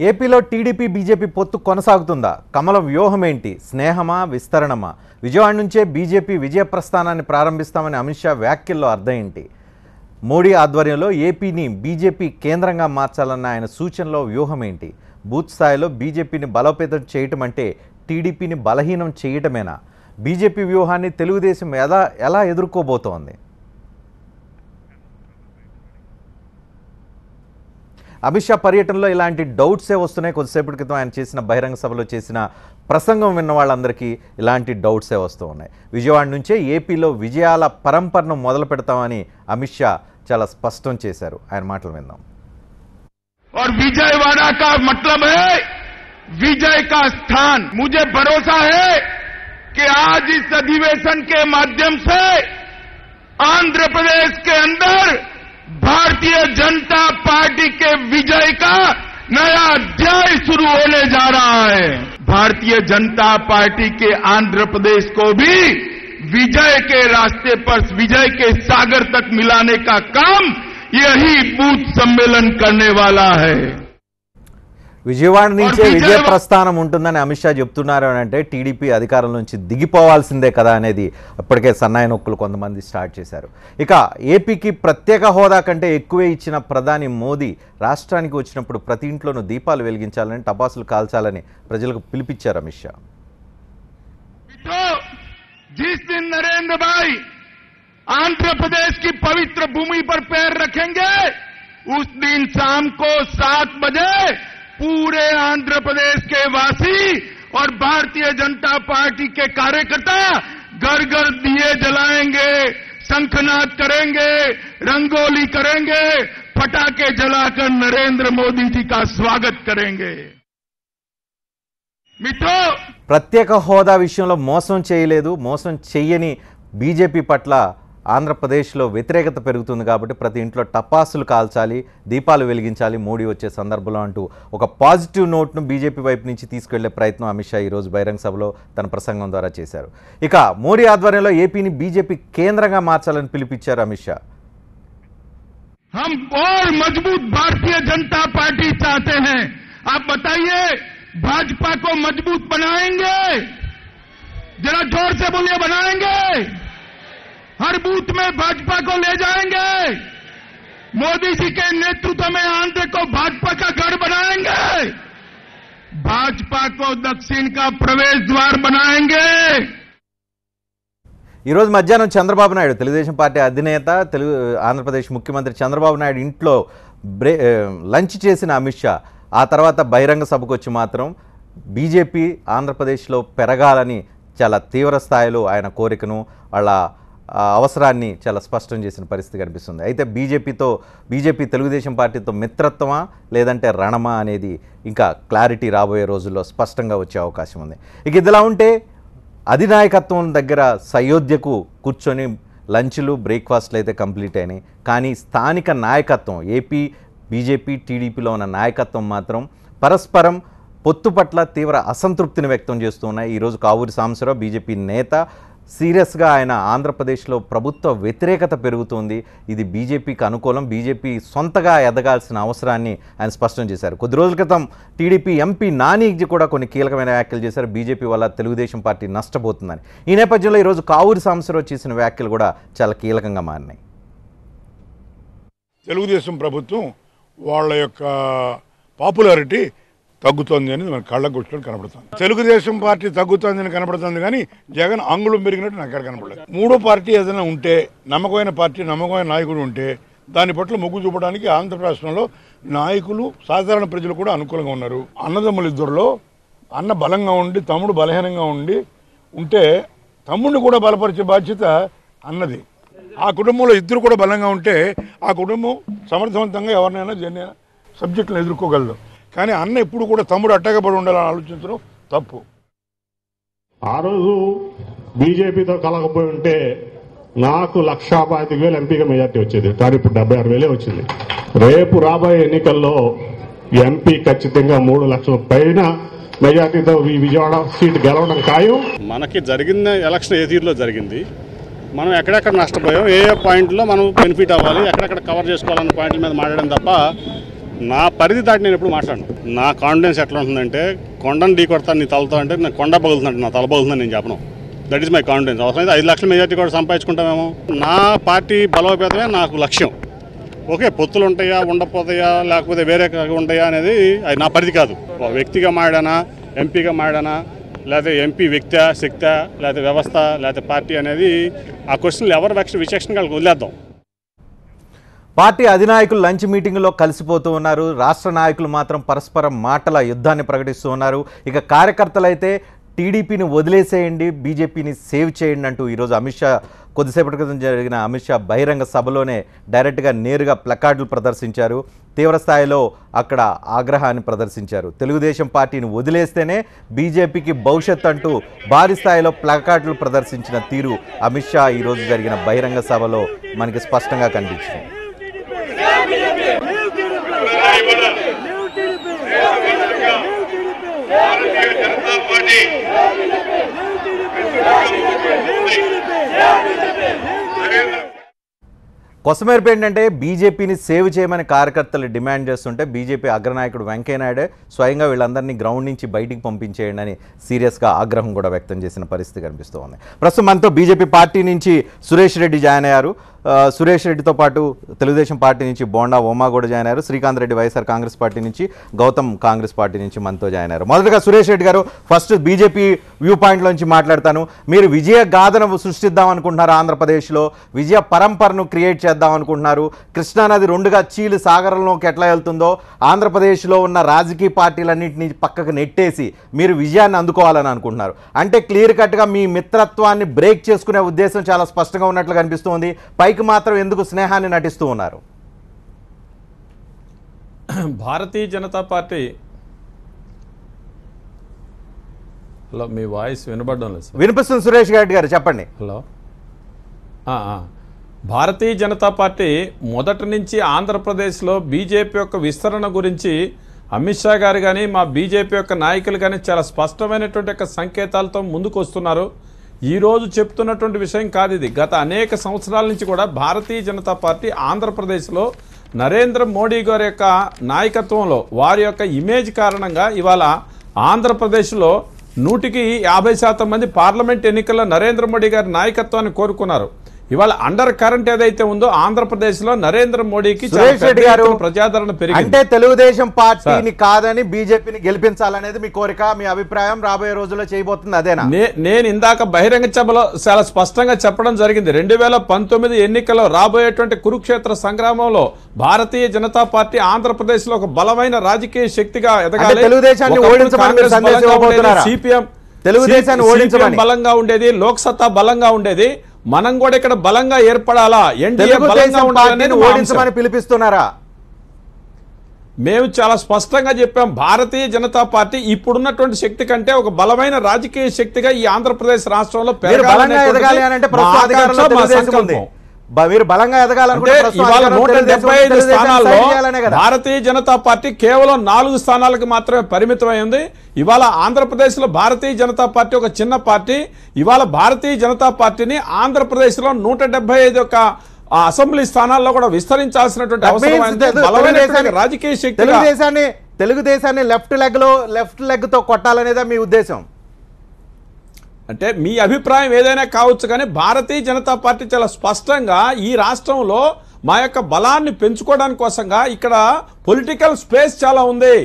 ఏపీలో TDP BJP పొత్తు కొనసాగుతుందా? కమలం వ్యూహం ఏంటి? స్నేహమా, విస్తరణమా? విజయవాడ నుంచే బీజేపీ విజయ ప్రస్థానాన్ని ప్రారంభిస్తామని అమిత్ షా వ్యాఖ్యల్లో అర్థం ఏంటి? మోడీ ఆధ్వర్యంలో ఏపీని బీజేపీ కేంద్రంగా మార్చాలన్న ఆయన సూచనలో వ్యూహం ఏంటి? బూత్ స్థాయిలో బీజేపీని బలోపేతం చేయటం అంటే టీడీపీని బలహీనం చేయటమేనా? బీజేపీ వ్యూహాన్ని తెలుగుదేశం ఎలా ఎదుర్కోబోతోంది? అమిత్ షా పర్యటనలో ఇలాంటి డౌట్సే వస్తున్నాయి. కొద్దిసేపటి క్రితం ఆయన చేసిన బహిరంగ సభలో చేసిన ప్రసంగం విన్న వాళ్ళందరికీ ఇలాంటి డౌట్సే వస్తూ ఉన్నాయి. విజయవాడ నుంచే ఏపీలో విజయాల పరంపరను మొదలు పెడతామని అమిత్ షా చాలా స్పష్టం చేశారు. ఆయన మాటలు విందాం. और विजयवाड़ा का मतलब है विजय का स्थान। मुझे भरोसा है कि आज इस अधिवेशन के माध्यम से आंध्र प्रदेश के अंदर भारतीय जनता पार्टी के विजय का नया अध्याय शुरू होने जा रहा है। भारतीय जनता पार्टी के आंध्र प्रदेश को भी विजय के रास्ते पर विजय के सागर तक मिलाने का काम यही बूथ सम्मेलन करने वाला है। విజయవాడ నుంచే విజయ ప్రస్థానం ఉంటుందని అమిత్ షా చెప్తున్నారు అంటే టీడీపీ అధికారం నుంచి దిగిపోవాల్సిందే కదా అనేది అప్పటికే సన్నాయి నొక్కులు కొంతమంది స్టార్ట్ చేశారు. ఇక ఏపీకి ప్రత్యేక హోదా కంటే ఎక్కువే ఇచ్చిన ప్రధాని మోదీ రాష్ట్రానికి వచ్చినప్పుడు ప్రతి ఇంట్లోనూ దీపాలు వెలిగించాలని, టపాసులు కాల్చాలని ప్రజలకు పిలిపించారు అమిత్ షా. जिस दिन नरेंद्र भाई आंध्र प्रदेश की पवित्र भूमि पर पैर रखेंगे उस दिन शाम को 7 बजे पूरे आंध्र प्रदेश के वासी और भारतीय जनता पार्टी के कार्यकर्ता घर घर दिए जलाएंगे, शंखनाद करेंगे, रंगोली करेंगे, पटाखे जलाकर नरेंद्र मोदी जी का स्वागत करेंगे। मित्रों, ప్రత్యేక హోదా విషయంలో మోసం చేయలేదు, మోసం చెయ్యని బీజేపీ పట్ల ఆంధ్రప్రదేశ్లో వ్యతిరేకత పెరుగుతుంది కాబట్టి ప్రతి ఇంట్లో టపాసులు కాల్చాలి, దీపాలు వెలిగించాలి మోడీ వచ్చే సందర్భంలో అంటూ ఒక పాజిటివ్ నోట్ను బీజేపీ వైపు నుంచి తీసుకెళ్లే ప్రయత్నం అమిత్ షా ఈరోజు బహిరంగ సభలో తన ప్రసంగం ద్వారా చేశారు. ఇక మోడీ ఆధ్వర్యంలో ఏపీని బీజేపీ కేంద్రంగా మార్చాలని పిలిపించారు అమిత్ షా. हम और मजबूत भारतीय जनता पार्टी चाहते हैं। आप बताइए, भाजपा को मजबूत बनाएंगे? जरा जोर से बोलिए, बनाएंगे? हर बूथ में भाजपा को ले जाएंगे? मोदी जी के नेतृत्व में आंध्र को भाजपा का गढ़ बनाएंगे? भाजपा को दक्षिण का प्रवेश द्वार बनाएंगे? ఈరోజు మధ్యాహ్నం చంద్రబాబు నాయుడు తెలుగుదేశం పార్టీ అధినేత ఆంధ్రప్రదేశ్ ముఖ్యమంత్రి చంద్రబాబు నాయుడు ఇంట్లో లంచ్ చేసిన అమిత్ షా ఆ తర్వాత బహిరంగ సభకు వచ్చి మాత్రం బీజేపీ ఆంధ్రప్రదేశ్లో పెరగాలని చాలా తీవ్ర స్థాయిలో ఆయన కోరికను వాళ్ళ అవసరాన్ని చాలా స్పష్టం చేసిన పరిస్థితి కనిపిస్తుంది. అయితే బీజేపీ తెలుగుదేశం పార్టీతో మిత్రత్వమా లేదంటే రణమా అనేది ఇంకా క్లారిటీ రాబోయే రోజుల్లో స్పష్టంగా వచ్చే అవకాశం ఉంది. ఇక ఇదిలా ఉంటే అధినాయకత్వం దగ్గర సయోధ్యకు కూర్చొని లంచ్లు, బ్రేక్ఫాస్ట్లు అయితే కంప్లీట్ అయినాయి. కానీ స్థానిక నాయకత్వం ఏపీ బీజేపీ టీడీపీలో ఉన్న నాయకత్వం మాత్రం పరస్పరం పొత్తు పట్ల తీవ్ర అసంతృప్తిని వ్యక్తం చేస్తూ ఉన్నాయి. ఈరోజు కావూరి సాంబశివరావు బీజేపీ నేత సీరియస్గా ఆయన ఆంధ్రప్రదేశ్లో ప్రభుత్వ వ్యతిరేకత పెరుగుతుంది, ఇది బీజేపీకి అనుకూలం, బీజేపీ సొంతగా ఎదగాల్సిన అవసరాన్ని ఆయన స్పష్టం చేశారు. కొద్ది రోజుల క్రితం టీడీపీ ఎంపీ నాని కూడా కొన్ని కీలకమైన వ్యాఖ్యలు చేశారు. బీజేపీ వల్ల తెలుగుదేశం పార్టీ నష్టపోతుందని. ఈ నేపథ్యంలో ఈరోజు కావూరి సాంబశివరావు చేసిన వ్యాఖ్యలు కూడా చాలా కీలకంగా మారినాయి. తెలుగుదేశం ప్రభుత్వం వాళ్ళ యొక్క పాపులారిటీ తగ్గుతోంది అని మన కళ్ళకు కొట్టుకొని కనబడుతుంది. తెలుగుదేశం పార్టీ తగ్గుతోందని కనబడుతుంది కానీ జగన్ అంగుళం పెరిగినట్టు నాకు ఎక్కడ కనబడలేదు. మూడో పార్టీ ఏదైనా ఉంటే, నమ్మకమైన పార్టీ, నమ్మకమైన నాయకుడు ఉంటే దాని పట్ల మొగ్గు చూపడానికి ఆంధ్రప్రదేశ్లో నాయకులు, సాధారణ ప్రజలు కూడా అనుకూలంగా ఉన్నారు. అన్నదమ్ములు ఇద్దరులో అన్న బలంగా ఉండి తమ్ముడు బలహీనంగా ఉంటే తమ్ముడిని కూడా బలపరిచే బాధ్యత అన్నది. ఆ కుటుంబంలో ఇద్దరు కూడా బలంగా ఉంటే ఆ కుటుంబం సమర్థవంతంగా ఎవరినైనా దేన్నైనా సబ్జెక్టులను ఎదుర్కోగలదు. కానీ అన్న ఎప్పుడు కూడా తమ్ముడు అట్టగబడి ఉండాలని ఆలోచించడం తప్పు. ఆ రోజు బీజేపీతో కలగపోయి ఉంటే నాకు 1,25,000 ఎంపీగా మెజార్టీ వచ్చేది, కానీ ఇప్పుడు 76,000 వచ్చింది. రేపు రాబోయే ఎన్నికల్లో ఎంపీ ఖచ్చితంగా 3 లక్షల పైన మెజార్టీతో ఈ విజయవాడ సీటు గెలవడం ఖాయం. మనకి జరిగిన ఎలక్షన్ ఏ తీరులో జరిగింది, మనం ఎక్కడెక్కడ నష్టపోయాం, ఏ పాయింట్లో మనం బెనిఫిట్ అవ్వాలి, ఎక్కడెక్కడ కవర్ చేసుకోవాలన్న పాయింట్ల మీద మాట్లాడడం తప్ప నా పరిధి దాటి నేను ఎప్పుడు మాట్లాడను. నా కాన్ఫిడెన్స్ ఎట్లా ఉంటుందంటే కొండను ఢీ కొడతాను నీ తలతో అంటే నాకు కొండ పగులుతుందంటే నా తల పగులుతుందని నేను చెప్పను. That is my confidence. అవసరమైతే 5 లక్షల మెజార్టీ కూడా సంపాదించుకుంటామేమో. నా పార్టీ బలోపేతమే నాకు లక్ష్యం. ఓకే, పొత్తులు ఉంటాయా, ఉండపోతాయా, లేకపోతే వేరే ఉంటాయా అనేది అది నా పరిధి కాదు. వ్యక్తిగా మాడానా, ఎంపీగా మాడానా, లేకపోతే ఎంపీ వ్యక్తి శక్తి, లేకపోతే వ్యవస్థ, లేకపోతే పార్టీ అనేది ఆ క్వశ్చన్లు ఎవరు విచక్షణ వదిలేద్దాం. పార్టీ అధినాయకులు లంచ్ మీటింగ్లో కలిసిపోతూ ఉన్నారు. రాష్ట్ర నాయకులు మాత్రం పరస్పరం మాటల యుద్ధాన్ని ప్రకటిస్తూ ఉన్నారు. ఇక కార్యకర్తలు అయితే టీడీపీని వదిలేసేయండి, బీజేపీని సేవ్ చేయండి అంటూ ఈరోజు అమిత్ షా కొద్దిసేపటి క్రితం జరిగిన అమిత్ షా బహిరంగ సభలోనే డైరెక్ట్గా నేరుగా ప్లకార్డులు ప్రదర్శించారు. తీవ్రస్థాయిలో అక్కడ ఆగ్రహాన్ని ప్రదర్శించారు. తెలుగుదేశం పార్టీని వదిలేస్తేనే బీజేపీకి భవిష్యత్ అంటూ భారీ స్థాయిలో ప్లకార్డులు ప్రదర్శించిన తీరు అమిత్ షా ఈరోజు జరిగిన బహిరంగ సభలో మనకి స్పష్టంగా కనిపించింది. కొసమేర్పు ఏంటంటే బీజేపీని సేవ్ చేయమని కార్యకర్తలు డిమాండ్ చేస్తుంటే బీజేపీ అగ్రనాయకుడు వెంకయ్యనాయుడు స్వయంగా వీళ్ళందరినీ గ్రౌండ్ నుంచి బయటికి పంపించేయండి అని సీరియస్గా ఆగ్రహం కూడా వ్యక్తం చేసిన పరిస్థితి కనిపిస్తూ ఉంది. ప్రస్తుతం మనతో బీజేపీ పార్టీ నుంచి సురేష్ రెడ్డి జాయిన్ అయ్యారు. సురేష్ రెడ్డితో పాటు తెలుగుదేశం పార్టీ నుంచి బోండా ఉమా కూడా జాయిన్ అయ్యారు. శ్రీకాంత్ రెడ్డి వైఎస్ఆర్ కాంగ్రెస్ పార్టీ నుంచి, గౌతమ్ కాంగ్రెస్ పార్టీ నుంచి మనతో జాయిన్ అయ్యారు. మొదటగా సురేష్ రెడ్డి గారు, ఫస్ట్ బీజేపీ వ్యూ పాయింట్లోంచి మాట్లాడతాను. మీరు విజయ గాథను సృష్టిద్దాం అనుకుంటున్నారు, ఆంధ్రప్రదేశ్లో విజయ పరంపరను క్రియేట్ చేద్దాం అనుకుంటున్నారు. కృష్ణానది రెండుగా చీలి సాగరంలోకి ఎట్లా వెళ్తుందో ఆంధ్రప్రదేశ్లో ఉన్న రాజకీయ పార్టీలన్నింటినీ పక్కకు నెట్టేసి మీరు విజయాన్ని అందుకోవాలని అనుకుంటున్నారు. అంటే క్లియర్ కట్గా మీ మిత్రత్వాన్ని బ్రేక్ చేసుకునే ఉద్దేశం చాలా స్పష్టంగా ఉన్నట్లు కనిపిస్తుంది. పైకి మాత్రం ఎందుకు స్నేహాన్ని నటిస్తూ ఉన్నారు? భారతీయ జనతా పార్టీ, హలో మీ వాయిస్ వినబడడం లేదు. వినిపిస్తుంది సురేష్ రెడ్డి గారు, చెప్పండి. హలో. భారతీయ జనతా పార్టీ మొదటి నుంచి ఆంధ్రప్రదేశ్లో బీజేపీ యొక్క విస్తరణ గురించి అమిత్ షా గారు కానీ మా బీజేపీ యొక్క నాయకులు కానీ చాలా స్పష్టమైనటువంటి యొక్క సంకేతాలతో ముందుకు వస్తున్నారు. ఈరోజు చెప్తున్నటువంటి విషయం కాదు ఇది. గత అనేక సంవత్సరాల నుంచి కూడా భారతీయ జనతా పార్టీ ఆంధ్రప్రదేశ్లో నరేంద్ర మోడీ గారి యొక్క నాయకత్వంలో వారి యొక్క ఇమేజ్ కారణంగా ఇవాళ ఆంధ్రప్రదేశ్లో 100% మంది పార్లమెంట్ ఎన్నికల్లో నరేంద్ర మోడీ గారి నాయకత్వాన్ని కోరుకున్నారు. ఇవాళ అండర్ కరెంట్ ఏదైతే ఉందో ఆంధ్రప్రదేశ్లో నరేంద్ర మోడీకి ప్రజాదరణ పెరిగింది. అంటే తెలుగుదేశం పార్టీని కాదని బీజేపీని గెలిపించాలనేది మీ కోరిక, మీ అభిప్రాయం, రాబోయే రోజుల్లో చేయబోతుంది అదేనా? నేను ఇందాక బహిరంగ సభలో చాలా స్పష్టంగా చెప్పడం జరిగింది. 2019 ఎన్నికల్లో రాబోయేటువంటి కురుక్షేత్ర సంగ్రామంలో భారతీయ జనతా పార్టీ ఆంధ్రప్రదేశ్ లో ఒక బలమైన రాజకీయ శక్తిగా ఎదగాలి. తెలుగుదేశాన్ని ఓడించమని సందేశం ఇవ్వబోతున్నారా? సిపిఎం తెలుగుదేశాన్ని ఓడించమని బలంగా ఉండేది, లోక్సత్తా బలంగా ఉండేది, మనం కూడా ఇక్కడ బలంగా ఏర్పడాలా, ఎన్డీఏ బలంగా ఉండాలని ఓడించమని పిలిపిస్తున్నారా? మేము చాలా స్పష్టంగా చెప్పాం. భారతీయ జనతా పార్టీ ఇప్పుడున్నటువంటి శక్తి కంటే ఒక బలమైన రాజకీయ శక్తిగా ఈ ఆంధ్రప్రదేశ్ రాష్ట్రంలో బలంగా ఎదగాలి అని అంటే మీరు బలంగా ఎదగాలంటే 175 స్థానాల్లో భారతీయ జనతా పార్టీ కేవలం 4 స్థానాలకు మాత్రమే పరిమితమైంది. ఇవాళ ఆంధ్రప్రదేశ్ లో భారతీయ జనతా పార్టీ ఒక చిన్న పార్టీ. ఇవాళ భారతీయ జనతా పార్టీని ఆంధ్రప్రదేశ్ లో 175 యొక్క అసెంబ్లీ స్థానాల్లో కూడా విస్తరించాల్సినటువంటి అవసరం రాజకీయ శక్తి. తెలుగుదేశాన్ని లెఫ్ట్ లెగ్ తో కొట్టాలనేదా మీ ఉద్దేశం? అంటే మీ అభిప్రాయం ఏదైనా కావచ్చు, కానీ భారతీయ జనతా పార్టీ చాలా స్పష్టంగా ఈ రాష్ట్రంలో మా యొక్క బలాన్ని పెంచుకోవడానికి కోసంగా ఇక్కడ పొలిటికల్ స్పేస్ చాలా ఉంది.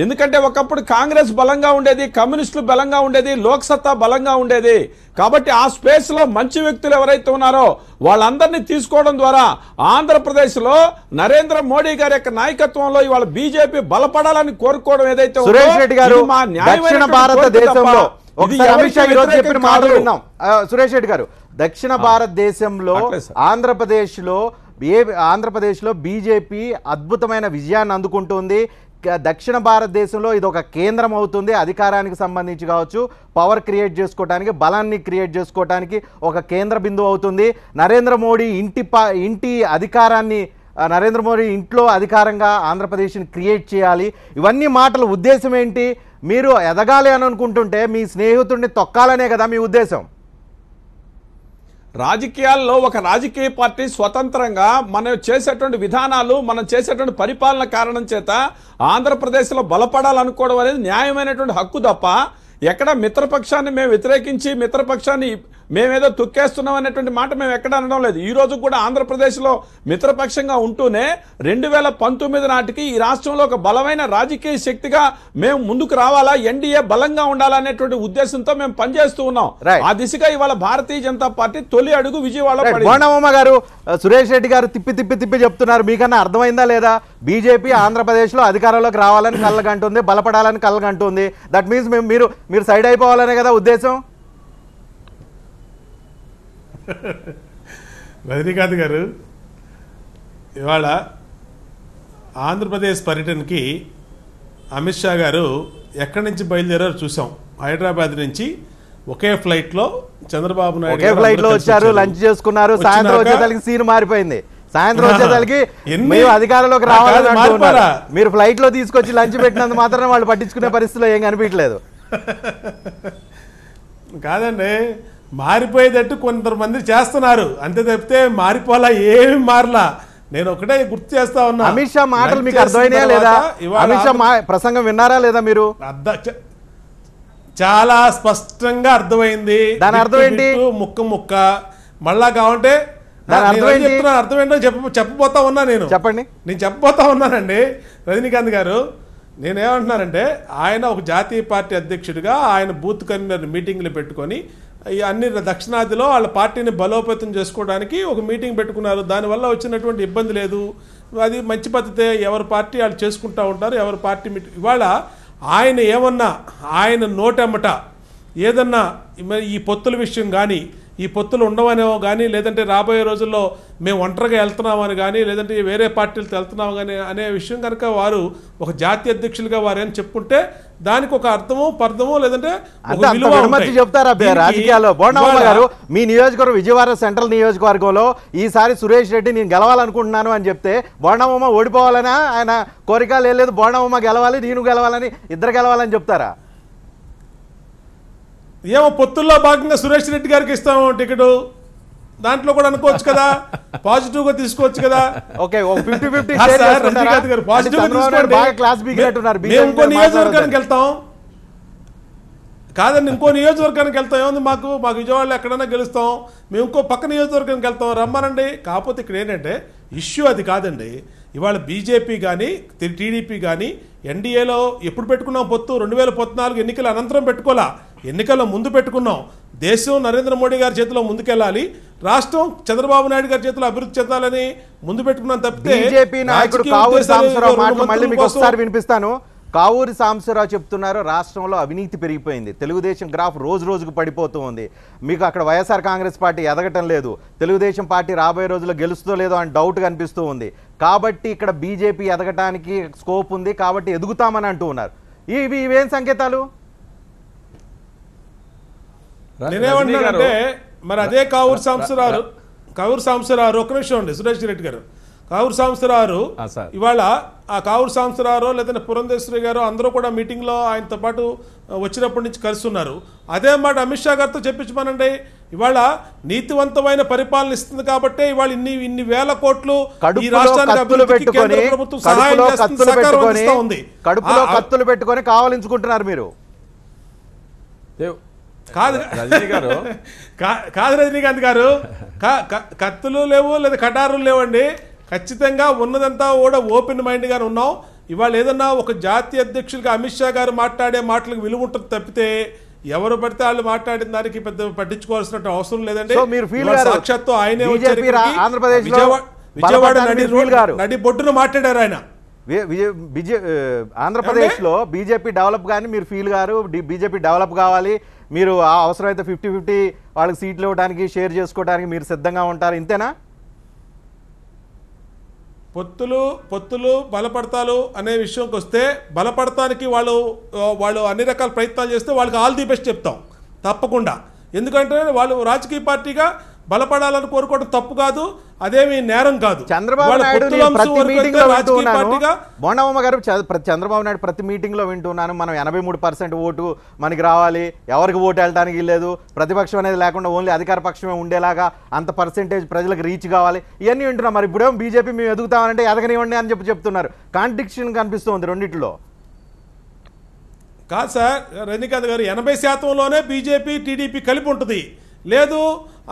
ఎందుకంటే ఒకప్పుడు కాంగ్రెస్ బలంగా ఉండేది, కమ్యూనిస్టులు బలంగా ఉండేది, లోక్సత్తా బలంగా ఉండేది. కాబట్టి ఆ స్పేస్ లో మంచి వ్యక్తులు ఎవరైతే ఉన్నారో వాళ్ళందరినీ తీసుకోవడం ద్వారా ఆంధ్రప్రదేశ్ లో నరేంద్ర మోడీ గారి యొక్క నాయకత్వంలో ఇవాళ బీజేపీ బలపడాలని కోరుకోవడం ఏదైతే సురేష్ రెడ్డి గారు దక్షిణ భారతదేశంలో చెప్పిన మాటలు విన్నాం. సురేష్ రెడ్డి గారు, దక్షిణ భారతదేశంలో ఆంధ్రప్రదేశ్లో బీజేపీ అద్భుతమైన విజయాన్ని అందుకుంటుంది. దక్షిణ భారతదేశంలో ఇది ఒక కేంద్రం అవుతుంది. అధికారానికి సంబంధించి కావచ్చు, పవర్ క్రియేట్ చేసుకోవడానికి, బలాన్ని క్రియేట్ చేసుకోవడానికి ఒక కేంద్ర బిందువు అవుతుంది. నరేంద్ర మోడీ ఇంటి అధికారాన్ని, నరేంద్ర మోడీ ఇంట్లో అధికారంగా ఆంధ్రప్రదేశ్ని క్రియేట్ చేయాలి. ఇవన్నీ మాటల ఉద్దేశం ఏంటి? మీరు ఎదగాలి అని అనుకుంటుంటే మీ స్నేహితుడిని తొక్కాలనే కదా మీ ఉద్దేశం? రాజకీయాల్లో ఒక రాజకీయ పార్టీ స్వతంత్రంగా మనం చేసేటువంటి విధానాలు, మనం చేసేటువంటి పరిపాలన కారణం చేత ఆంధ్రప్రదేశ్లో బలపడాలనుకోవడం అనేది న్యాయమైనటువంటి హక్కు తప్ప ఎక్కడ మిత్రపక్షాన్ని మేము వ్యతిరేకించి మిత్రపక్షాన్ని మేమేదో తొక్కేస్తున్నాం అనేటువంటి మాట మేము ఎక్కడ అనడం లేదు. ఈ రోజు కూడా ఆంధ్రప్రదేశ్లో మిత్రపక్షంగా ఉంటూనే 2019 నాటికి ఈ రాష్ట్రంలో ఒక బలమైన రాజకీయ శక్తిగా మేము ముందుకు రావాలా, ఎన్డీఏ బలంగా ఉండాలనేటువంటి ఉద్దేశంతో మేము పనిచేస్తూ ఉన్నాం. ఆ దిశగా ఇవాళ భారతీయ జనతా పార్టీ తొలి అడుగు విజయవాడలో పడింది. బోండమ్మ గారు, సురేష్ రెడ్డి గారు తిప్పి చెప్తున్నారు, మీకన్నా అర్థమైందా లేదా? బీజేపీ ఆంధ్రప్రదేశ్లో అధికారంలోకి రావాలని కళ్ళగంటుంది, బలపడాలని కళ్ళగంటుంది. దట్ మీన్స్ మీరు సైడ్ అయిపోవాలనే కదా ఉద్దేశం? రజనీకాంత్ గారు, ఇవాళ ఆంధ్రప్రదేశ్ పర్యటనకి అమిత్ షా గారు ఎక్కడి నుంచి బయలుదేరారో చూసాం. హైదరాబాద్ నుంచి ఒకే ఫ్లైట్లో చంద్రబాబు నాయుడు ఒకే ఫ్లైట్ లో వచ్చారు, లంచ్ చేసుకున్నారు. సాయంత్రం వచ్చేసరికి సీన్ మారిపోయింది. సాయంత్రం వచ్చేసరికి మేము అధికారంలోకి రావాలని అంటున్నారు. మీరు ఫ్లైట్ లో తీసుకొచ్చి లంచ్ పెట్టినందుకు మాత్రం వాళ్ళు పట్టించుకునే పరిస్థితిలో ఏం కనిపించలేదు. కాదండి, మారిపోయేటట్టు కొంతమంది చేస్తున్నారు అంతే తప్పితే మారిపోలా, ఏమి మారలా. నేను ఒకటే గుర్తు చేస్తా ఉన్నా, అమిత్ షా మాటలు మీకు అర్థమైనాయా లేదా? అమిత్ షా ప్రసంగం విన్నారా లేదా మీరు? చాలా స్పష్టంగా అర్థమైంది. దాని అర్థం ఏంటి? ముక్క మళ్ళా కావంటే అర్థం ఏంటో చెప్పబోతా ఉన్నా. చెప్పండి. నేను చెప్పబోతా ఉన్నానండి రజనీకాంత్ గారు. నేనేమంటున్నానంటే, ఆయన ఒక జాతీయ పార్టీ అధ్యక్షుడిగా ఆయన బూత్ కన్వీనర్ మీటింగ్లు పెట్టుకొని ఈ అన్ని దక్షిణాదిలో వాళ్ళ పార్టీని బలోపేతం చేసుకోవడానికి ఒక మీటింగ్ పెట్టుకున్నారు. దానివల్ల వచ్చినటువంటి ఇబ్బంది లేదు, అది మంచి పద్ధతే. ఎవరి పార్టీ వాళ్ళు చేసుకుంటూ ఉంటారు, ఎవరి పార్టీ ఇవాళ ఆయన ఏమన్నా ఆయన నోటెమ్మట ఏదన్నా ఈ పొత్తుల విషయం కానీ, ఈ పొత్తులు ఉండవనేమో కానీ, లేదంటే రాబోయే రోజుల్లో మేము ఒంటరిగా వెళ్తున్నామని కానీ, లేదంటే వేరే పార్టీలతో వెళ్తున్నాము కానీ అనే విషయం కనుక వారు ఒక జాతీయ అధ్యక్షులుగా వారు ఏం చెప్పుకుంటే దానికి ఒక అర్థము పర్థము లేదంటే చెప్తారా రాజకీయాల్లో? బోండమ్మ గారు, మీ నియోజకవర్గం విజయవాడ సెంట్రల్ నియోజకవర్గంలో ఈసారి సురేష్ రెడ్డి నేను గెలవాలనుకుంటున్నాను అని చెప్తే బోండమ్మ ఓడిపోవాలనా ఆయన కోరిక? లేదు, బోండమ్మ గెలవాలి, నేను గెలవాలని, ఇద్దరు గెలవాలని చెప్తారా? ఏమో పొత్తుల్లో భాగంగా సురేష్ రెడ్డి గారికి ఇస్తాము టికెట్, దాంట్లో కూడా అనుకోవచ్చు కదా, పాజిటివ్ గా తీసుకోవచ్చు కదా. ఓకే, రజనీకాంత్ గారు పాజిటివ్ గా తీసుకోండి. మేము ఇంకో నియోజకవర్గానికి వెళ్తాం కాదండి, ఇంకో నియోజకవర్గానికి వెళ్తాం. ఏముంది మాకు విజయవాడలో ఎక్కడైనా గెలుస్తాం. మేము ఇంకో పక్క నియోజకవర్గానికి వెళ్తాం, రమ్మనండి. కాకపోతే ఇక్కడ ఏంటంటే ఇష్యూ అది కాదండి. ఇవాళ బీజేపీ కానీ టీడీపీ కానీ ఎన్డీఏలో ఎప్పుడు పెట్టుకున్నాం పొత్తు? 2014 ఎన్నికల అనంతరం పెట్టుకోవాలా, ఎన్నికల్లో ముందు పెట్టుకున్నాం. దేశం నరేంద్ర మోడీ గారి చేతిలో ముందుకెళ్ళాలి, రాష్ట్రం చంద్రబాబు నాయుడు గారి చేతిలో అభివృద్ధి చెందాలని ముందు పెట్టుకున్నాం తప్పితే బీజేపీ నాయకుడు కావూరి సాంబశివరావు మాటలు మళ్ళీ మీకు ఒకసారి వినిపిస్తాను. కావూరి సాంబశివరావు చెప్తున్నారు, రాష్ట్రంలో అవినీతి పెరిగిపోయింది, తెలుగుదేశం గ్రాఫ్ రోజు రోజుకు పడిపోతూ ఉంది, మీకు అక్కడ వైఎస్ఆర్ కాంగ్రెస్ పార్టీ ఎదగటం లేదు, తెలుగుదేశం పార్టీ రాబోయే రోజుల్లో గెలుస్తుందో లేదో అని డౌట్ కనిపిస్తూ ఉంది, కాబట్టి ఇక్కడ బీజేపీ ఎదగటానికి స్కోప్ ఉంది, కాబట్టి ఎదుగుతామని అంటూ ఉన్నారు. ఇవేం సంకేతాలు? నేనేమంటున్నానంటే, మరి అదే కావూరి సాంబశివరావు ఒక నిమిషం అండి సురేష్ రెడ్డి గారు, కావూరి సాంబశివరావు ఇవాళ ఆ కావూరి సాంబశివరావు లేదంటే పురంధేశ్వరి గారు అందరూ కూడా మీటింగ్లో ఆయనతో పాటు వచ్చినప్పటి నుంచి కలుస్తున్నారు. అదే మాట అమిత్ షా గారితో చెప్పించమనండి. ఇవాళ నీతివంతమైన పరిపాలన ఇస్తుంది కాబట్టి ఇవాళ ఇన్ని వేల కోట్లు ఈ రాష్ట్రానికి అభివృద్ధికి కేంద్ర ప్రభుత్వం సహాయం చేస్తుంది, సహకారం అందిస్తూ ఉంది. కడుపులో కత్తులు పెట్టుకొని కావాలించుకుంటున్నారు మీరు. కాదు రజనీకాంత్ గారు, కత్తులు లేవు లేదా కటారులు లేవండి. ఖచ్చితంగా ఉన్నదంతా కూడా ఓపెన్ మైండ్ గానే ఉన్నాం. ఇవాళ ఏదన్నా ఒక జాతీయ అధ్యక్షులుగా అమిత్ షా గారు మాట్లాడే మాటలకు విలువ ఉంటుంది తప్పితే ఎవరు పడితే వాళ్ళు మాట్లాడిన దానికి పెద్ద పట్టించుకోవాల్సిన అవసరం లేదండి. సాక్షాత్తు ఆయనే విజయవాడ నడి బొడ్డున మాట్లాడారు ఆయన. ఆంధ్రప్రదేశ్ లో బీజేపీ డెవలప్ కానీ మీరు ఫీల్ గారు, బీజేపీ డెవలప్ కావాలి, మీరు అవసరమైతే 50-50 వాళ్ళకి సీట్లు ఇవ్వడానికి షేర్ చేసుకోవడానికి మీరు సిద్ధంగా ఉంటారు, ఇంతేనా? పొత్తులు బలపడతాలు అనే విషయంకి వస్తే బలపడటానికి వాళ్ళు అన్ని రకాల ప్రయత్నాలు చేస్తే వాళ్ళకి ఆల్ ది బెస్ట్ చెప్తాం తప్పకుండా. ఎందుకంటే వాళ్ళు రాజకీయ పార్టీగా బలపడాలని కోరుకోవడం తప్పు కాదు. అదేమి నేరం కాదు. చంద్రబాబు వాళ్ళ నాయుడు పొత్తుల అంశం ప్రతి వరకు మీటింగ్ అయితే లో రాజకీయ వింటున్నాను, పార్టీగా బోండమ్మ గారు చంద్రబాబు నాయుడు ప్రతి మీటింగ్ లో వింటున్నాను, మనం 83% ఓటు మనకి రావాలి, ఎవరికి ఓటు వెళ్ళడానికి లేదు, ప్రతిపక్షం అనేది లేకుండా ఓన్లీ అధికార పక్షమే ఉండేలాగా అంత పర్సెంటేజ్ ప్రజలకు రీచ్ కావాలి, ఇవన్నీ వింటున్నాం. మరి ఇప్పుడేమో బీజేపీ మేము ఎదుగుతామంటే ఎదగనివ్వండి అని చెప్తున్నారు. కాంట్రడిక్షన్ కనిపిస్తుంది రెండింటిలో. కాదు సార్ రజనీకాంత్ గారు, 80%లోనే బీజేపీ టీడీపీ కలిపి ఉంటుంది. లేదు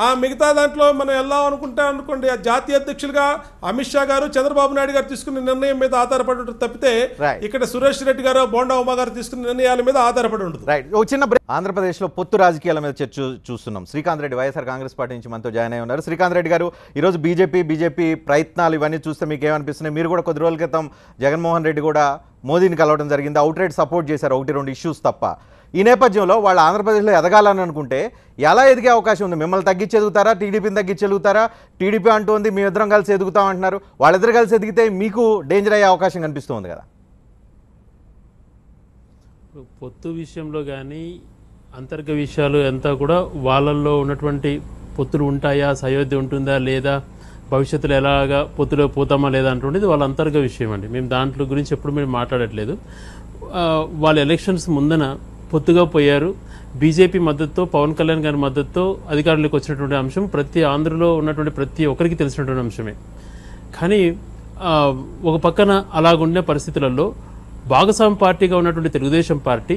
ఆ మిగతా దాంట్లో మనం వెళ్దాం అనుకోండి, ఆ జాతీయ అధ్యక్షులుగా అమిత్ షా గారు చంద్రబాబు నాయుడు గారు తీసుకున్న నిర్ణయం మీద ఆధారపడి ఉంటుంది తప్పితే ఇక్కడ సురేష్ రెడ్డి గారు బోండా ఉమ్మ గారు తీసుకున్న నిర్ణయాల మీద ఆధారపడి ఉంటుంది. రైట్, ఒక చిన్న బ్రేక్. ఆంధ్రప్రదేశ్లో పొత్తు రాజకీయాల మీద చర్చ చూస్తున్నాం. శ్రీకాంత్ రెడ్డి వైఎస్ఆర్ కాంగ్రెస్ పార్టీ నుంచి మనతో జాయిన్ అయి ఉన్నారు. శ్రీకాంత్ రెడ్డి గారు, ఈరోజు బీజేపీ ప్రయత్నాలు ఇవన్నీ చూస్తే మీకు ఏమనిపిస్తున్నాయి? మీరు కూడా కొద్ది రోజుల క్రితం జగన్మోహన్ రెడ్డి కూడా మోదీని కలవడం జరిగింది, అవుట్ రైట్ సపోర్ట్ చేశారు 1-2 ఇష్యూస్ తప్ప. ఈ నేపథ్యంలో వాళ్ళు ఆంధ్రప్రదేశ్లో ఎదగాలని అనుకుంటే ఎలా ఎదిగే అవకాశం ఉంది? మిమ్మల్ని తగ్గించి ఎదుగుతారా, టీడీపీని తగ్గించి ఎదుగుతారా? టీడీపీ అంటుంది మీ ఇద్దరం కలిసి ఎదుగుతాం అంటున్నారు, వాళ్ళిద్దరు కలిసి ఎదిగితే మీకు డేంజర్ అయ్యే అవకాశం కనిపిస్తుంది కదా. పొత్తు విషయంలో కానీ అంతర్గత విషయాలు అంతా కూడా వాళ్ళల్లో ఉన్నటువంటి పొత్తులు ఉంటాయా, సయోధ్య ఉంటుందా లేదా, భవిష్యత్తులో ఎలాగా పొత్తులో పోతామా లేదా అంటుండేది వాళ్ళ అంతర్గత విషయం అండి. మేము దాంట్లో గురించి ఎప్పుడు మేము మాట్లాడట్లేదు. వాళ్ళ ఎలక్షన్స్ ముందన పొత్తుగా పోయారు, బీజేపీ మద్దతుతో, పవన్ కళ్యాణ్ గారి మద్దతుతో అధికారంలోకి వచ్చినటువంటి అంశం ప్రతి ఆంధ్రలో ఉన్నటువంటి ప్రతి ఒక్కరికి తెలిసినటువంటి అంశమే. కానీ ఒక పక్కన అలాగుండే పరిస్థితులలో భాగస్వామ్య పార్టీగా ఉన్నటువంటి తెలుగుదేశం పార్టీ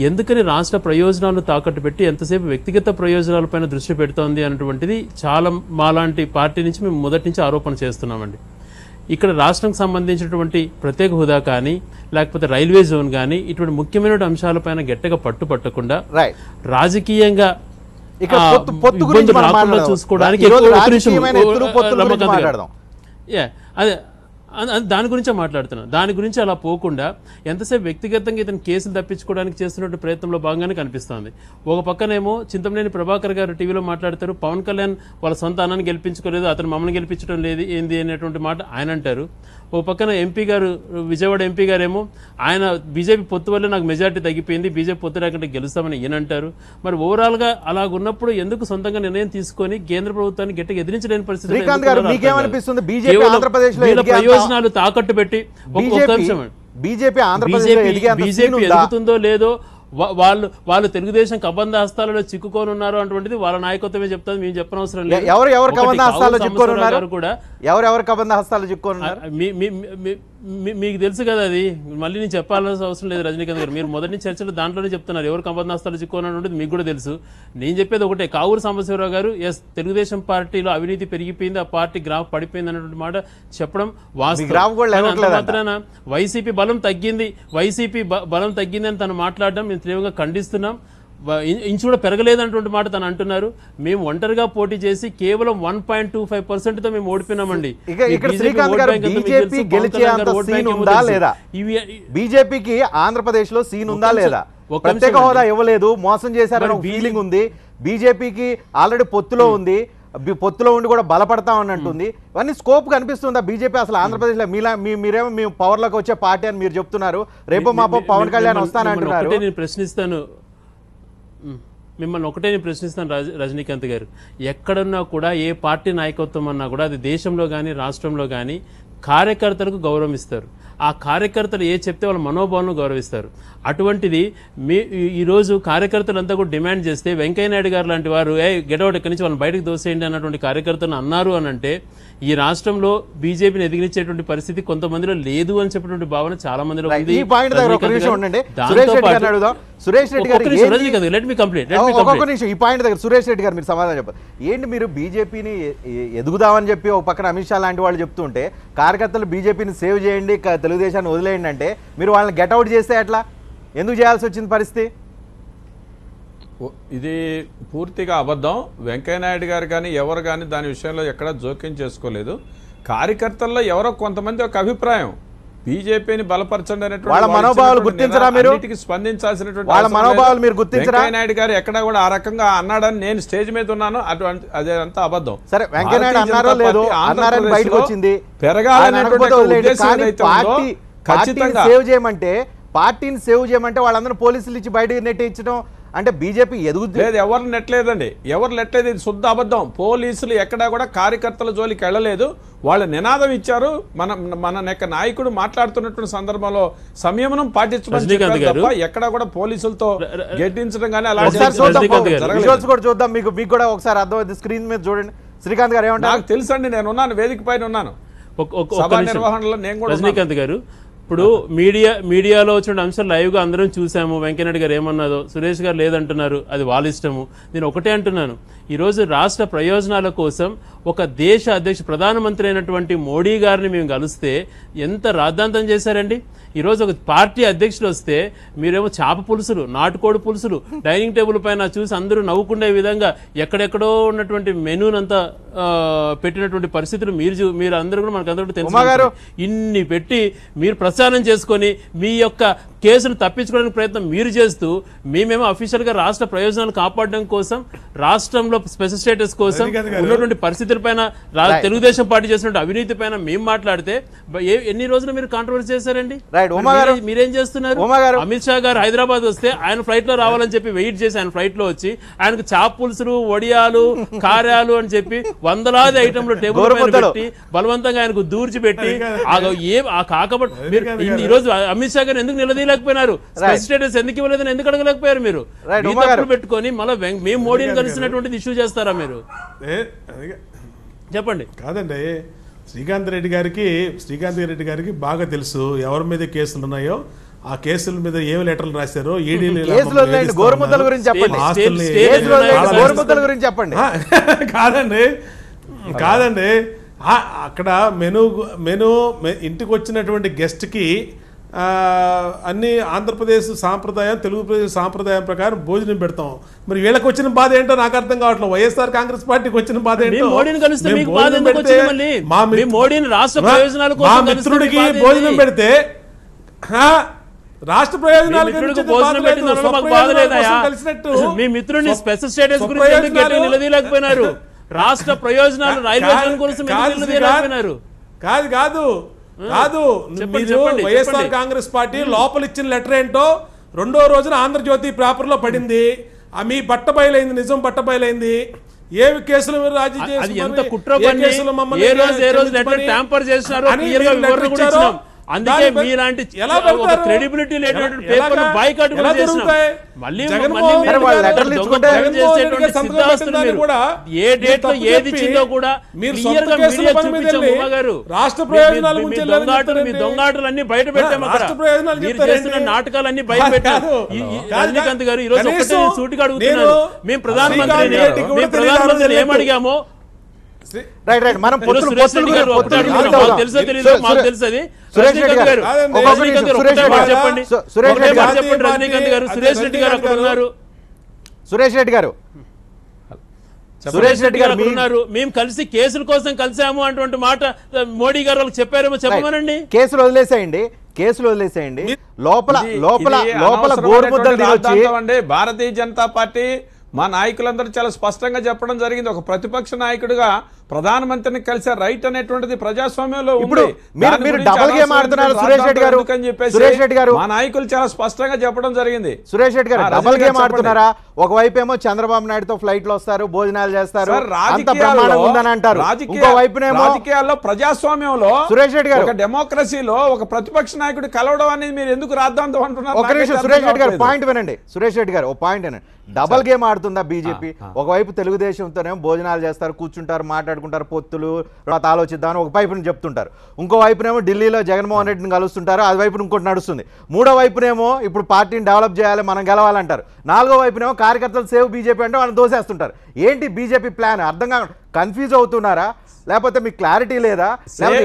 ఎందుకని రాష్ట్ర ప్రయోజనాలను తాకట్టు పెట్టి ఎంతసేపు వ్యక్తిగత ప్రయోజనాలపైన దృష్టి పెడుతోంది అన్నటువంటిది చాలా మాలాంటి పార్టీ నుంచి మేము మొదటి నుంచి ఆరోపణ చేస్తున్నామండి. ఇక్కడ రాష్ట్రానికి సంబంధించినటువంటి ప్రత్యేక హోదా కానీ లేకపోతే రైల్వే జోన్ కానీ ఇటువంటి ముఖ్యమైన అంశాలపైన గట్టిగా పట్టుపట్టకుండా రాజకీయంగా చూసుకోవడానికి అదే దాని గురించే మాట్లాడుతున్నాను. దాని గురించి అలా పోకుండా ఎంతసేపు వ్యక్తిగతంగా ఇతను కేసులు తప్పించుకోవడానికి చేస్తున్నట్టు ప్రయత్నంలో భాగంగానే కనిపిస్తోంది. ఒక పక్కనేమో చింతమనేని ప్రభాకర్ గారు టీవీలో మాట్లాడతారు, పవన్ కళ్యాణ్ వాళ్ళ సొంత అన్నాన్ని గెలిపించుకోలేదు, అతను మమ్మల్ని గెలిపించడం లేదు ఏంది అనేటువంటి మాట ఆయన అంటారు. ఒక పక్కన ఎంపీ గారు, విజయవాడ ఎంపీ గారేమో ఆయన బీజేపీ పొత్తు వల్ల నాకు మెజార్టీ తగ్గిపోయింది, బీజేపీ పొత్తు లేకుండా గెలుస్తామని ఈయన అంటారు. మరి ఓవరాల్గా అలాగున్నప్పుడు ఎందుకు సొంతంగా నిర్ణయం తీసుకొని కేంద్ర ప్రభుత్వాన్ని గట్టిగా ఎదిరించలేని పరిస్థితి? ప్రయోజనాలు తాకట్టు పెట్టి బీజేపీ ఎదుగుతుందో లేదో, వాళ్ళు తెలుగుదేశం కబంధ హస్తాలలో చిక్కుకొని ఉన్నారు అటువంటిది వాళ్ళ నాయకత్వమే చెప్తారు, మేము చెప్పనవసరం లేదు. ఎవరెవరు కబంధ హస్తాలు చిక్కుకున్నారు మీకు తెలుసు కదా, అది మళ్ళీ నేను చెప్పాల్సిన అవసరం లేదు. రజనీకాంత్ గారు, మీరు మొదటి చర్చలు దాంట్లోనే చెప్తున్నారు ఎవరు కబంధ హస్తాలు చిక్కుకున్నది మీకు కూడా తెలుసు. నేను చెప్పేది ఒకటే, కావూరు సాంబశివరావు గారు ఎస్ తెలుగుదేశం పార్టీలో అవినీతి పెరిగిపోయింది, ఆ పార్టీ గ్రాఫ్ పడిపోయింది అన్నటువంటి మాట చెప్పడం వాస్తవం. వైసీపీ బలం తగ్గింది, వైసీపీ బలం తగ్గిందని తను మాట్లాడడం మేము తీవ్రంగా ఖండిస్తున్నాం. ఇంచు కూడా పెరగలేదన్నటువంటి మాట తను అంటున్నారు. మేము ఒంటరిగా పోటీ చేసి కేవలం 1.25%తో మేము ఓడిపోయినామండి. బీజేపీకి ఆంధ్రప్రదేశ్ లో సీన్ ఉందా లేదా? ప్రత్యేక హోదా ఇవ్వలేదు, మోసం చేశారని ఫీలింగ్ ఉంది. బీజేపీకి ఆల్రెడీ పొత్తులో ఉంది, పొత్తులో ఉండి కూడా బలపడతాం అని అంటుంది. ఇవన్నీ స్కోప్ కనిపిస్తుందా బీజేపీ అసలు ఆంధ్రప్రదేశ్ లో? మీరేమో మేము పవర్ లోకి వచ్చే పార్టీ అని మీరు చెప్తున్నారు, రేపు మాపో పవన్ కళ్యాణ్ వస్తానంటున్నారు. నేను ప్రశ్నిస్తాను, మిమ్మల్ని ఒకటే నేను ప్రశ్నిస్తాను రజనీకాంత్ గారు, ఎక్కడున్నా కూడా ఏ పార్టీ నాయకత్వం అన్నా కూడా అది దేశంలో కానీ రాష్ట్రంలో కానీ కార్యకర్తలకు గౌరవం ఇస్తారు. ఆ కార్యకర్తలు ఏ చెప్తే వాళ్ళ మనోభావాలను గౌరవిస్తారు. అటువంటిది ఈరోజు కార్యకర్తలంతా కూడా డిమాండ్ చేస్తే వెంకయ్యనాయుడు గారు లాంటి వారు గెటౌట్ ఇక్కడి నుంచి వాళ్ళని బయటకు దోసేయండి అన్నటువంటి కార్యకర్తలను అన్నారు అని అంటే ఈ రాష్ట్రంలో బీజేపీని ఎదిగించేటువంటి పరిస్థితి కొంతమందిలో లేదు అని చెప్పినటువంటి భావన చాలా మందిలో ఉంది. సురేష్ రెడ్డి గారు ఈ పాయింట్ దగ్గర సురేష్ రెడ్డి గారు మీరు సమాధానం చెప్పారు ఏంటి? మీరు బీజేపీని ఎదుగుదామని చెప్పి ఒక పక్కన అమిత్ షా లాంటి వాళ్ళు చెప్తుంటే కార్యకర్తలు బీజేపీని సేవ్ చేయండి, తెలుగుదేశాన్ని వదిలేయండి అంటే మీరు వాళ్ళని గెట్అవుట్ చేస్తే ఎట్లా? ఎందుకు చేయాల్సి వచ్చింది పరిస్థితి? ఇది పూర్తిగా అబద్ధం. వెంకయ్యనాయుడు గారు కానీ ఎవరు కానీ దాని విషయంలో ఎక్కడ జోక్యం చేసుకోలేదు. కార్యకర్తల్లో ఎవరో కొంతమంది ఒక అభిప్రాయం బీజేపీని బలపరచండి అనేటువంటి వాళ్ళ మనోభావాలు గుర్తించరా మీరు? స్పందించాల్సినటువంటి వాళ్ళ మనోభావాలు మీరు గుర్తించరా? వెంకయ్యనాయుడు గారు ఎక్కడ కూడా ఆ రకంగా అన్నాడని నేను స్టేజ్ మీద ఉన్నాను, అటువంటి అదేంతా అబద్ధం. సరే, వెంకయ్యనాయుడు అన్నారో లేదో, అన్నారని బయటకు వచ్చింది, పార్టీని సేవ్ చేయమంటే వాళ్ళందరూ పోలీసులు ఇచ్చి బయటకు నెట్టించడం అంటే బీజేపీ ఎదుగుతుంది. లేదు, ఎవరు నెట్టలేదండి, ఎవరు నెట్టలేదు. ఇది శుద్ధ అబద్ధం. పోలీసులు ఎక్కడా కూడా కార్యకర్తల జోలికి వెళ్ళలేదు. వాళ్ళు నినాదం ఇచ్చారు. మన నాయకుడు మాట్లాడుతున్నటువంటి సందర్భంలో సంయమనం పాటించమని చెప్పారు తప్ప ఎక్కడా కూడా పోలీసులతో గెట్టించడం కానీ అలా కూడా చూద్దాం. మీకు కూడా ఒకసారి అర్థమైంది, స్క్రీన్ మీద చూడండి. శ్రీకాంత్ గారు ఏమంటారు? నాకు తెలుసండి, నేను ఉన్నాను, వేదిక పైన ఉన్నాను, సభా నిర్వహణలో నేను కూడా. రజనీకాంత్ గారు, ఇప్పుడు మీడియాలో వచ్చిన అంశాలు లైవ్గా అందరం చూసాము. వెంకయ్యనాయుడు గారు ఏమన్నదో, సురేష్ గారు లేదంటున్నారు, అది వాళ్ళ ఇష్టము. నేను ఒకటే అంటున్నాను, ఈరోజు రాష్ట్ర ప్రయోజనాల కోసం ఒక దేశ ప్రధానమంత్రి అయినటువంటి మోడీ గారిని మేము కలిస్తే ఎంత రాద్ధాంతం చేశారండి. ఈరోజు ఒక పార్టీ అధ్యక్షుడు వస్తే మీరేమో చేప పులుసులు, నాటుకోడి పులుసులు డైనింగ్ టేబుల్ పైన చూసి అందరూ నవ్వుకునే విధంగా ఎక్కడెక్కడో ఉన్నటువంటి మెనూనంతా పెట్టినటువంటి పరిస్థితులు మీరు అందరూ కూడా మనకు అందరూ తెలుసు. ఇన్ని పెట్టి మీరు ప్రచారం చేసుకొని మీ యొక్క కేసులు తప్పించుకోవడానికి ప్రయత్నం మీరు చేస్తూ, మేమేమో అఫీషియల్గా రాష్ట్ర ప్రయోజనాలు కాపాడడం కోసం, రాష్ట్రంలో స్పెషల్ స్టేటస్ కోసం ఉన్నటువంటి పరిస్థితుల పైన తెలుగుదేశం పార్టీ చేసినటువంటి అవినీతి పైన మేము మాట్లాడితే ఎన్ని రోజులు మీరు కాంట్రవర్సీ చేశారండి? మీరేం చేస్తున్నారు? అమిత్ షా గారు హైదరాబాద్ వస్తే ఆయన ఫ్లైట్ లో రావాలని చెప్పి వెయిట్ చేసి ఆయన ఫ్లైట్ లో వచ్చి ఆయనకు చాప్ పులుసులు, వడియాలు, కార్యాలు అని చెప్పి వందలాది ఐటమ్లు టేబుల్ పైన పెట్టి బలవంతంగా ఆయనకు దూర్చి పెట్టి ఈ రోజు అమిత్ షా గారు ఎందుకు నిలదీయలేకపోయినారు? స్పెషల్ స్టేటస్ ఎందుకు ఇవ్వలేదని ఎందుకు అడగలేకపోయారు? మీరు పెట్టుకొని మళ్ళీ మేము మోడీని కలిసినటువంటి ఇష్యూ చేస్తారా మీరు? చెప్పండి. కాదండి, శ్రీకాంత్ రెడ్డి గారికి బాగా తెలుసు ఎవరి మీద కేసులు ఉన్నాయో, ఆ కేసుల మీద ఏమి లెటర్లు రాశారో, గోరుముద్దల గురించి చెప్పండి. కాదండి, అక్కడ మెను ఇంటికి వచ్చినటువంటి గెస్ట్కి అన్ని ఆంధ్రప్రదేశ్ సాంప్రదాయం, తెలుగు ప్రదేశ్ సాంప్రదాయం ప్రకారం భోజనం పెడతాం. మరి వీళ్ళకి వచ్చిన బాధ ఏంటో నాకు అర్థం కావట్లేదు. వైఎస్ఆర్ కాంగ్రెస్ పార్టీకి వచ్చిన బాధ ఏంటో, మా మిత్రుడికి భోజనం పెడితే రాష్ట్ర ప్రయోజనాలు కలిసినట్టు మీ మిత్రుడిని స్పెషల్ స్టేటస్ గురించి నిలదీయలేకపోయినారు? రాష్ట్ర ప్రయోజనాలు రైల్వే జోన్ కోసం కాదు వైఎస్ఆర్ కాంగ్రెస్ పార్టీ లోపల ఇచ్చిన లెటర్ ఏంటో రెండో రోజున ఆంధ్రజ్యోతి పేపర్ లో పడింది. మీ బట్ట బయలైంది, నిజం బట్ట బయలైంది. ఏవి కేసులు మీరు రాజీ చేసి అందుకే మీలాంటి క్రెడిబిలిటీ లేనటువంటి పేపర్ బాయ్కాట్ మళ్ళీ ఏ డేట్ లో ఏది ఇచ్చిందో కూడా రాష్ట్ర ప్రయోజనాలు మీ దొంగాటలు అన్ని బయట పెట్టాము. మీరు చేస్తున్న నాటకాలన్నీ బయట పెట్టారు. రజనీకాంత్ గారు ఈ రోజు ఒకటే సూటిగా అడుగుతున్నారు, మేము ప్రధానమంత్రిని ఏమడిగామో సురేష్ రెడ్డి గారు మేము కలిసి కేసుల కోసం కలిసాము అటువంటి మాట మోడీ గారు వాళ్ళకి చెప్పారేమో చెప్పమనండి. కేసులు వదిలేసేయండి. లోపల గోరుముద్దలు తినొచ్చి భారతీయ జనతా పార్టీ మా నాయకులందరూ చాలా స్పష్టంగా చెప్పడం జరిగింది. ఒక ప్రతిపక్ష నాయకుడిగా ప్రధానమంత్రిని కలిసే రైట్ అనేటువంటిది ప్రజాస్వామ్యంలో ఉంది. సురేష్ రెడ్డి గారు మా నాయకులు చాలా స్పష్టంగా చెప్పడం జరిగింది. సురేష్ రెడ్డి గారు డబుల్ గేమ్ ఆడుతున్నారా? ఒకవైపు ఏమో చంద్రబాబు నాయుడుతో ఫ్లైట్ లో వస్తారు, భోజనాలు చేస్తారు, రాజకీయాల్లో ప్రజాస్వామ్యంలో సురేష్ రెడ్డి గారు ఒక డెమోక్రసీలో ఒక ప్రతిపక్ష నాయకుడు కలవడం అనేది మీరు ఎందుకు రాద్దాంతం అంటున్నారు? ఒక నిమిషం సురేష్ రెడ్డి గారు పాయింట్ వినండి. సురేష్ రెడ్డి గారు ఒక పాయింట్ వినండి. డబల్ గేమ్ ఆడుతుందా బీజేపీ? ఒకవైపు తెలుగుదేశంతోనేమో భోజనాలు చేస్తారు, కూర్చుంటారు, మాట్లాడుకుంటారు, పొత్తులు తర్వాత ఆలోచిద్దామని ఒక వైపుని చెప్తుంటారు. ఇంకో వైపునేమో ఢిల్లీలో జగన్మోహన్ రెడ్డిని కలుస్తుంటారు, అది వైపున ఇంకోటి నడుస్తుంది. మూడో వైపునేమో ఇప్పుడు పార్టీని డెవలప్ చేయాలి, మనం గెలవాలంటారు. నాలుగో వైపునేమో కార్యకర్తలు సేవ్ బీజేపీ అంటే వాళ్ళని దోసేస్తుంటారు. ఏంటి బీజేపీ ప్లాన్? అర్థం కాక కన్ఫ్యూజ్ అవుతున్నారా? లేకపోతే మీకు క్లారిటీ లేదా?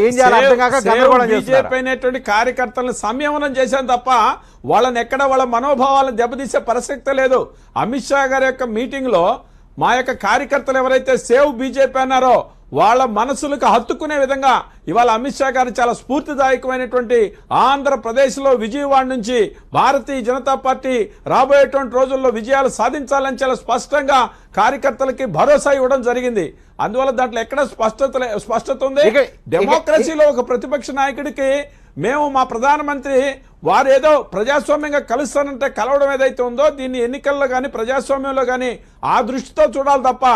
ఏం చేయాలి అర్థం కాక గందరగోళం చేస్తున్నారు. బీజేపీ అయినటువంటి కార్యకర్తలను సంయమనం చేశాను తప్ప వాళ్ళని ఎక్కడ వాళ్ళ మనోభావాలను దెబ్బతీసే ప్రసక్తే లేదు. అమిత్ షా గారి యొక్క మీటింగ్ లో మా యొక్క కార్యకర్తలు ఎవరైతే సేవ్ బీజేపీ అన్నారో వాళ్ళ మనసులకు హత్తుకునే విధంగా ఇవాళ అమిత్ షా గారు చాలా స్ఫూర్తిదాయకమైనటువంటి ఆంధ్రప్రదేశ్లో విజయవాడ నుంచి భారతీయ జనతా పార్టీ రాబోయేటువంటి రోజుల్లో విజయాలు సాధించాలని చాలా స్పష్టంగా కార్యకర్తలకి భరోసా ఇవ్వడం జరిగింది. అందువల్ల దాంట్లో ఎక్కడ స్పష్టత ఉంది? డెమోక్రసీలో ఒక ప్రతిపక్ష నాయకుడికి మేము మా ప్రధానమంత్రి వారు ఏదో ప్రజాస్వామ్యంగా కలుస్తానంటే కలవడం ఏదైతే ఉందో దీన్ని ఎన్నికల్లో కానీ ప్రజాస్వామ్యంలో కానీ ఆ దృష్టితో చూడాలి తప్ప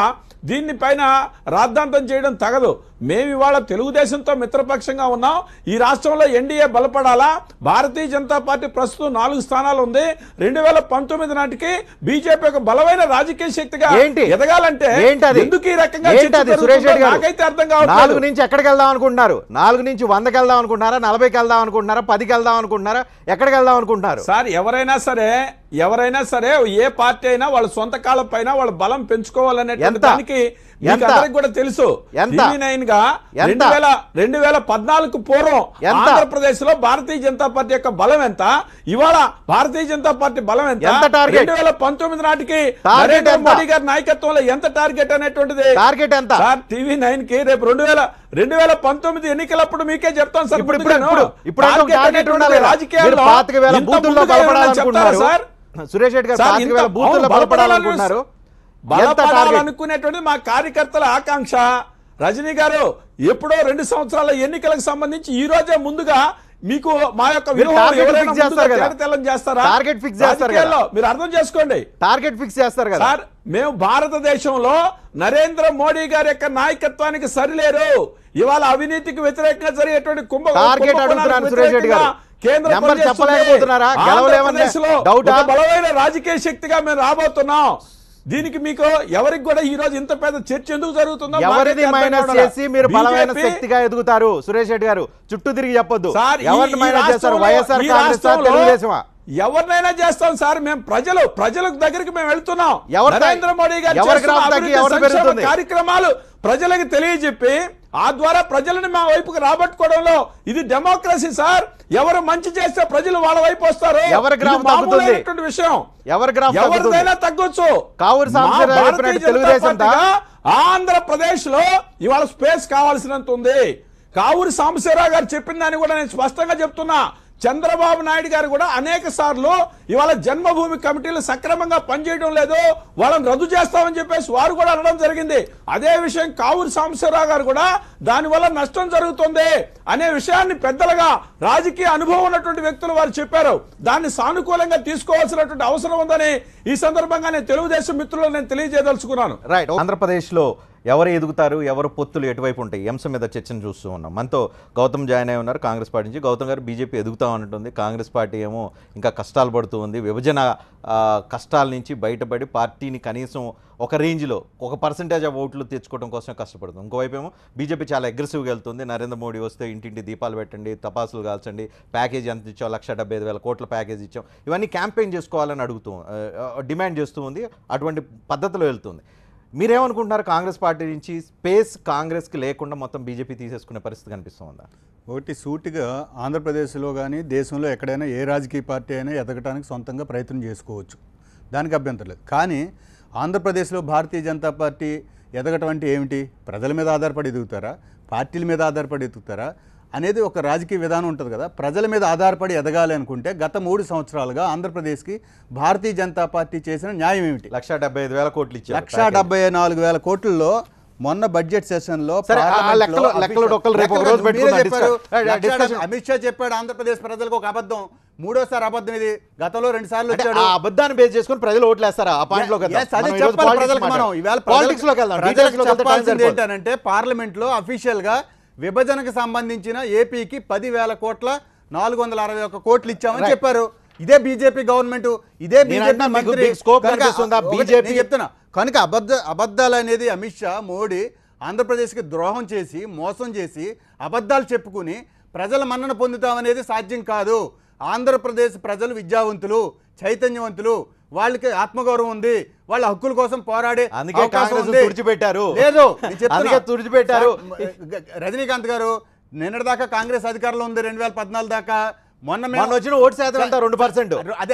దీన్ని పైన రాద్ధాంతం చేయడం తగదు. మేము ఇవాళ తెలుగుదేశంతో మిత్రపక్షంగా ఉన్నాం. ఈ రాష్ట్రంలో ఎన్డీఏ బలపడాలా. భారతీయ జనతా పార్టీ ప్రస్తుతం 4 స్థానాలు ఉంది. 2019 నాటికి బీజేపీ ఒక బలమైన రాజకీయ శక్తిగా ఎదగాలంటే ఎందుకు ఈ రకంగా నాకైతే అర్థం కావట్లేదు. 4 నుంచి ఎక్కడికి వెళ్దాం అనుకుంటున్నారు? 4 నుంచి 100కి వెళ్దాం అనుకుంటున్నారా? 40కి వెళ్దాం అనుకుంటున్నారా? 10కి వెళ్దాం అనుకుంటున్నారా? ఎక్కడికి వెళ్దాం అనుకుంటున్నారు? సార్ ఎవరైనా సరే ఏ పార్టీ అయినా వాళ్ళ సొంత కాళ్ళ పైన వాళ్ళ బలం పెంచుకోవాలనే దానికి అందరికి కూడా తెలుసు. 2014 పూర్వం ఆంధ్రప్రదేశ్ లో భారతీయ జనతా పార్టీ యొక్క బలం ఎంత, ఇవాళ భారతీయ జనతా పార్టి బలం ఎంత, 2019 నాటికి నరేంద్ర మోడీ గారి నాయకత్వంలో ఎంత టార్గెట్ అనేటువంటిది సార్ TV9 కి రేపు 2019 ఎన్నికలప్పుడు మీకే చెప్తాను సార్. రాజకీయాల్లో సార్ సురేష్ రెడ్డి గారు 40,000 బూతుల్లో బలపడాలనుకుంటున్నారు. బలపడాలనుకునేటువంటి మా కార్యకర్తల ఆకాంక్ష. రజనీ గారు ఎప్పుడో 2 సంవత్సరాల ఎన్నికలకు సంబంధించి ఈ రోజే ముందుగా మీకు మా యొక్క మీరు అర్థం చేసుకోండి. టార్గెట్ ఫిక్స్ చేస్తారు కదా సార్. మేము భారతదేశంలో నరేంద్ర మోడీ గారి యొక్క నాయకత్వానికి సరిలేరు. ఇవాళ అవినీతికి వ్యతిరేకంగా జరిగేటువంటి బలమైన రాజకీయ శక్తిగా మేము రాబోతున్నాం. దీనికి మీకు ఎవరికి కూడా ఈ రోజు ఇంత పెద్ద చర్చ ఎందుకు జరుగుతుందో ఎవరిని మైనస్ చేసి మీరు బలమైన శక్తిగా ఎదుగుతారు సురేష్ రెడ్డి గారు? చుట్టూ తిరిగి చెప్పొద్దు. ఎవరిని మైనస్ చేస్తారు? వైఎస్ఆర్ కాంగ్రెస్ తెలుగుదేశమా? ఎవరినైనా చేస్తాం సార్. మేము ప్రజల దగ్గరికి మేము వెళ్తున్నాం. నరేంద్ర మోడీ గారు కార్యక్రమాలు ప్రజలకు తెలియజెప్పి ఆ ద్వారా ప్రజలను మా వైపుకి రాబట్టుకోవడంలో ఇది డెమోక్రసీ సార్. ఎవరు మంచి చేస్తే ప్రజలు వాళ్ళ వైపు వస్తారు. విషయం ఎవరిదైనా తగ్గొచ్చు. ఆంధ్రప్రదేశ్ లో ఇవాళ స్పేస్ కావాల్సినంత ఉంది. కావూరి సాంబశివరావు గారు చెప్పిన దాన్ని కూడా నేను స్పష్టంగా చెప్తున్నా. చంద్రబాబు నాయుడు గారు కూడా అనేక సార్లు ఇవాళ జన్మభూమి కమిటీలు సక్రమంగా పనిచేయడం లేదు, వాళ్ళని రద్దు చేస్తామని చెప్పేసి వారు కూడా అనడం జరిగింది. అదే విషయం కావూరి సాంబశివరావు గారు కూడా దానివల్ల నష్టం జరుగుతుంది అనే విషయాన్ని పెద్దలుగా రాజకీయ అనుభవం ఉన్నటువంటి వ్యక్తులు వారు చెప్పారు. దాన్ని సానుకూలంగా తీసుకోవాల్సినటువంటి అవసరం ఉందని ఈ సందర్భంగా నేను తెలుగుదేశం మిత్రులు నేను తెలియజేయదలుచుకున్నాను. రైట్. ఆంధ్రప్రదేశ్ లో ఎవరు ఎదుగుతారు, ఎవరు పొత్తులు ఎటువైపు ఉంటాయి ఈ అంశం మీద చర్చను చూస్తూ ఉన్నాం. మనతో గౌతమ్ జాయిన్ అయి ఉన్నారు కాంగ్రెస్ పార్టీ నుంచి. గౌతమ్ గారు, బీజేపీ ఎదుగుతా ఉంటుంది, కాంగ్రెస్ పార్టీ ఏమో ఇంకా కష్టాలు పడుతూ ఉంది. విభజన కష్టాల నుంచి బయటపడి పార్టీని కనీసం ఒక రేంజ్లో ఒక పర్సెంటేజ్ ఆఫ్ ఓట్లు తెచ్చుకోవడం కోసం కష్టపడుతుంది. ఇంకోవైపు ఏమో బీజేపీ చాలా అగ్రెసివ్గా వెళ్తుంది. నరేంద్ర మోడీ వస్తే ఇంటింటి దీపాలు పెట్టండి, తపాసులు కాల్చండి, ప్యాకేజీ ఎంత ఇచ్చాం, 1,75,000 కోట్ల ప్యాకేజ్ ఇచ్చాం, ఇవన్నీ క్యాంపెయిన్ చేసుకోవాలని డిమాండ్ చేస్తూ ఉంది. అటువంటి పద్ధతిలో వెళ్తుంది. మీరేమనుకుంటున్నారు? కాంగ్రెస్ పార్టీ నుంచి స్పేస్ కాంగ్రెస్కి లేకుండా మొత్తం బీజేపీ తీసేసుకునే పరిస్థితి కనిపిస్తుందా? ఒకటి సూటిగా ఆంధ్రప్రదేశ్లో కానీ దేశంలో ఎక్కడైనా ఏ రాజకీయ పార్టీ అయినా ఎదగటానికి సొంతంగా ప్రయత్నం చేసుకోవచ్చు, దానికి అభ్యంతరం లేదు. కానీ ఆంధ్రప్రదేశ్లో భారతీయ జనతా పార్టీ ఎదగటం అంటే ఏమిటి? ప్రజల మీద ఆధారపడి ఎదుగుతారా, పార్టీల మీద ఆధారపడి ఎదుగుతారా అనేది ఒక రాజకీయ విధానం ఉంటుంది కదా. ప్రజల మీద ఆధారపడి ఎదగాలి అనుకుంటే గత 3 సంవత్సరాలుగా ఆంధ్రప్రదేశ్కి భారతీయ జనతా పార్టీ చేసిన న్యాయం ఏమిటి? 1,75,000 కోట్లు ఇచ్చారు. 1,74,000 కోట్లలో మొన్న బడ్జెట్ సెషన్లో అమిత్ షా చెప్పాడు ఆంధ్రప్రదేశ్ ప్రజలకు ఒక అబద్ధం. 3వ అబద్ధం ఇది. గతంలో 2 సార్లు వచ్చాడు. ఆ అబద్ధాన్ని బేస్ చేసుకుని ప్రజలు ఓట్లు వేస్తారా? ఆ పాయింట్ లో ఏంటంటే పార్లమెంట్ లో అఫీషియల్ గా విభజనకు సంబంధించిన ఏపీకి 10,000 కోట్ల 461 కోట్లు ఇచ్చామని చెప్పారు. ఇదే బీజేపీ గవర్నమెంట్, ఇదే బీజేపీ మంత్రి చెప్తున్నా. కనుక అబద్ధాలు అనేది అమిత్ షా, మోడీ ఆంధ్రప్రదేశ్కి ద్రోహం చేసి మోసం చేసి అబద్ధాలు చెప్పుకుని ప్రజల మన్నన పొందుతామనేది సాధ్యం కాదు. ఆంధ్రప్రదేశ్ ప్రజలు విద్యావంతులు, చైతన్యవంతులు, వాళ్ళకి ఆత్మగౌరవం ఉంది, వాళ్ళ హక్కుల కోసం పోరాడే తుడిచిపెట్టారు. రజనీకాంత్ గారు నిన్నటిదాకా కాంగ్రెస్ అధికారంలో ఉంది 2014 దాకా. మొన్న వచ్చిన ఓటు శాతం 2%. అది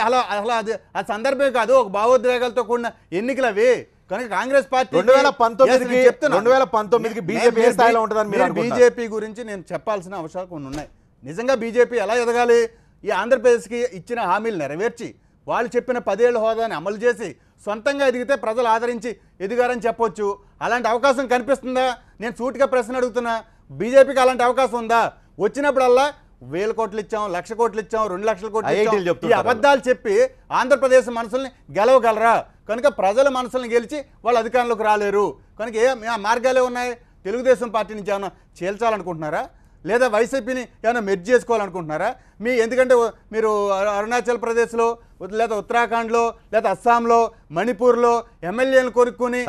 అది ఆ సందర్భమే కాదు, ఒక భావోద్వేగాలతో కూడిన ఎన్నికలు అవి. కనుక కాంగ్రెస్ పార్టీ 2019 బీజేపీ గురించి నేను చెప్పాల్సిన అవసరాలు కొన్ని ఉన్నాయి. నిజంగా బీజేపీ ఎలా ఎదగాలి? ఈ ఆంధ్రప్రదేశ్కి ఇచ్చిన హామీలు నెరవేర్చి వాళ్ళు చెప్పిన 10 ఏళ్ల హోదాని అమలు చేసి సొంతంగా ఎదిగితే ప్రజలు ఆదరించి ఎదిగారని చెప్పొచ్చు. అలాంటి అవకాశం కనిపిస్తుందా? నేను సూటిగా ప్రశ్న అడుగుతున్నా. బీజేపీకి అలాంటి అవకాశం ఉందా? వచ్చినప్పుడల్లా 1000 కోట్లు ఇచ్చాం, 1,00,000 కోట్లు ఇచ్చాం, 2 లక్షల కోట్లు IIT లు ఇచ్చాం. ఈ చెప్తుంటారు. అబద్ధాలు చెప్పి ఆంధ్రప్రదేశ్ మనసుల్ని గెలవగలరా? కనుక ప్రజల మనసుల్ని గెలిచి వాళ్ళు అధికారంలోకి రాలేరు. కనుక ఏ మార్గాలే ఉన్నాయి? తెలుగుదేశం పార్టీ నుంచి ఏమైనా చేల్చాలనుకుంటున్నారా, లేదా వైసీపీని ఏమైనా మెర్జ్ చేసుకోవాలనుకుంటున్నారా? ఎందుకంటే మీరు అరుణాచల్ ప్రదేశ్లో, లేదా ఉత్తరాఖండ్లో, లేదా అస్సాంలో, మణిపూర్లో ఎమ్మెల్యేలను కొనుక్కొని,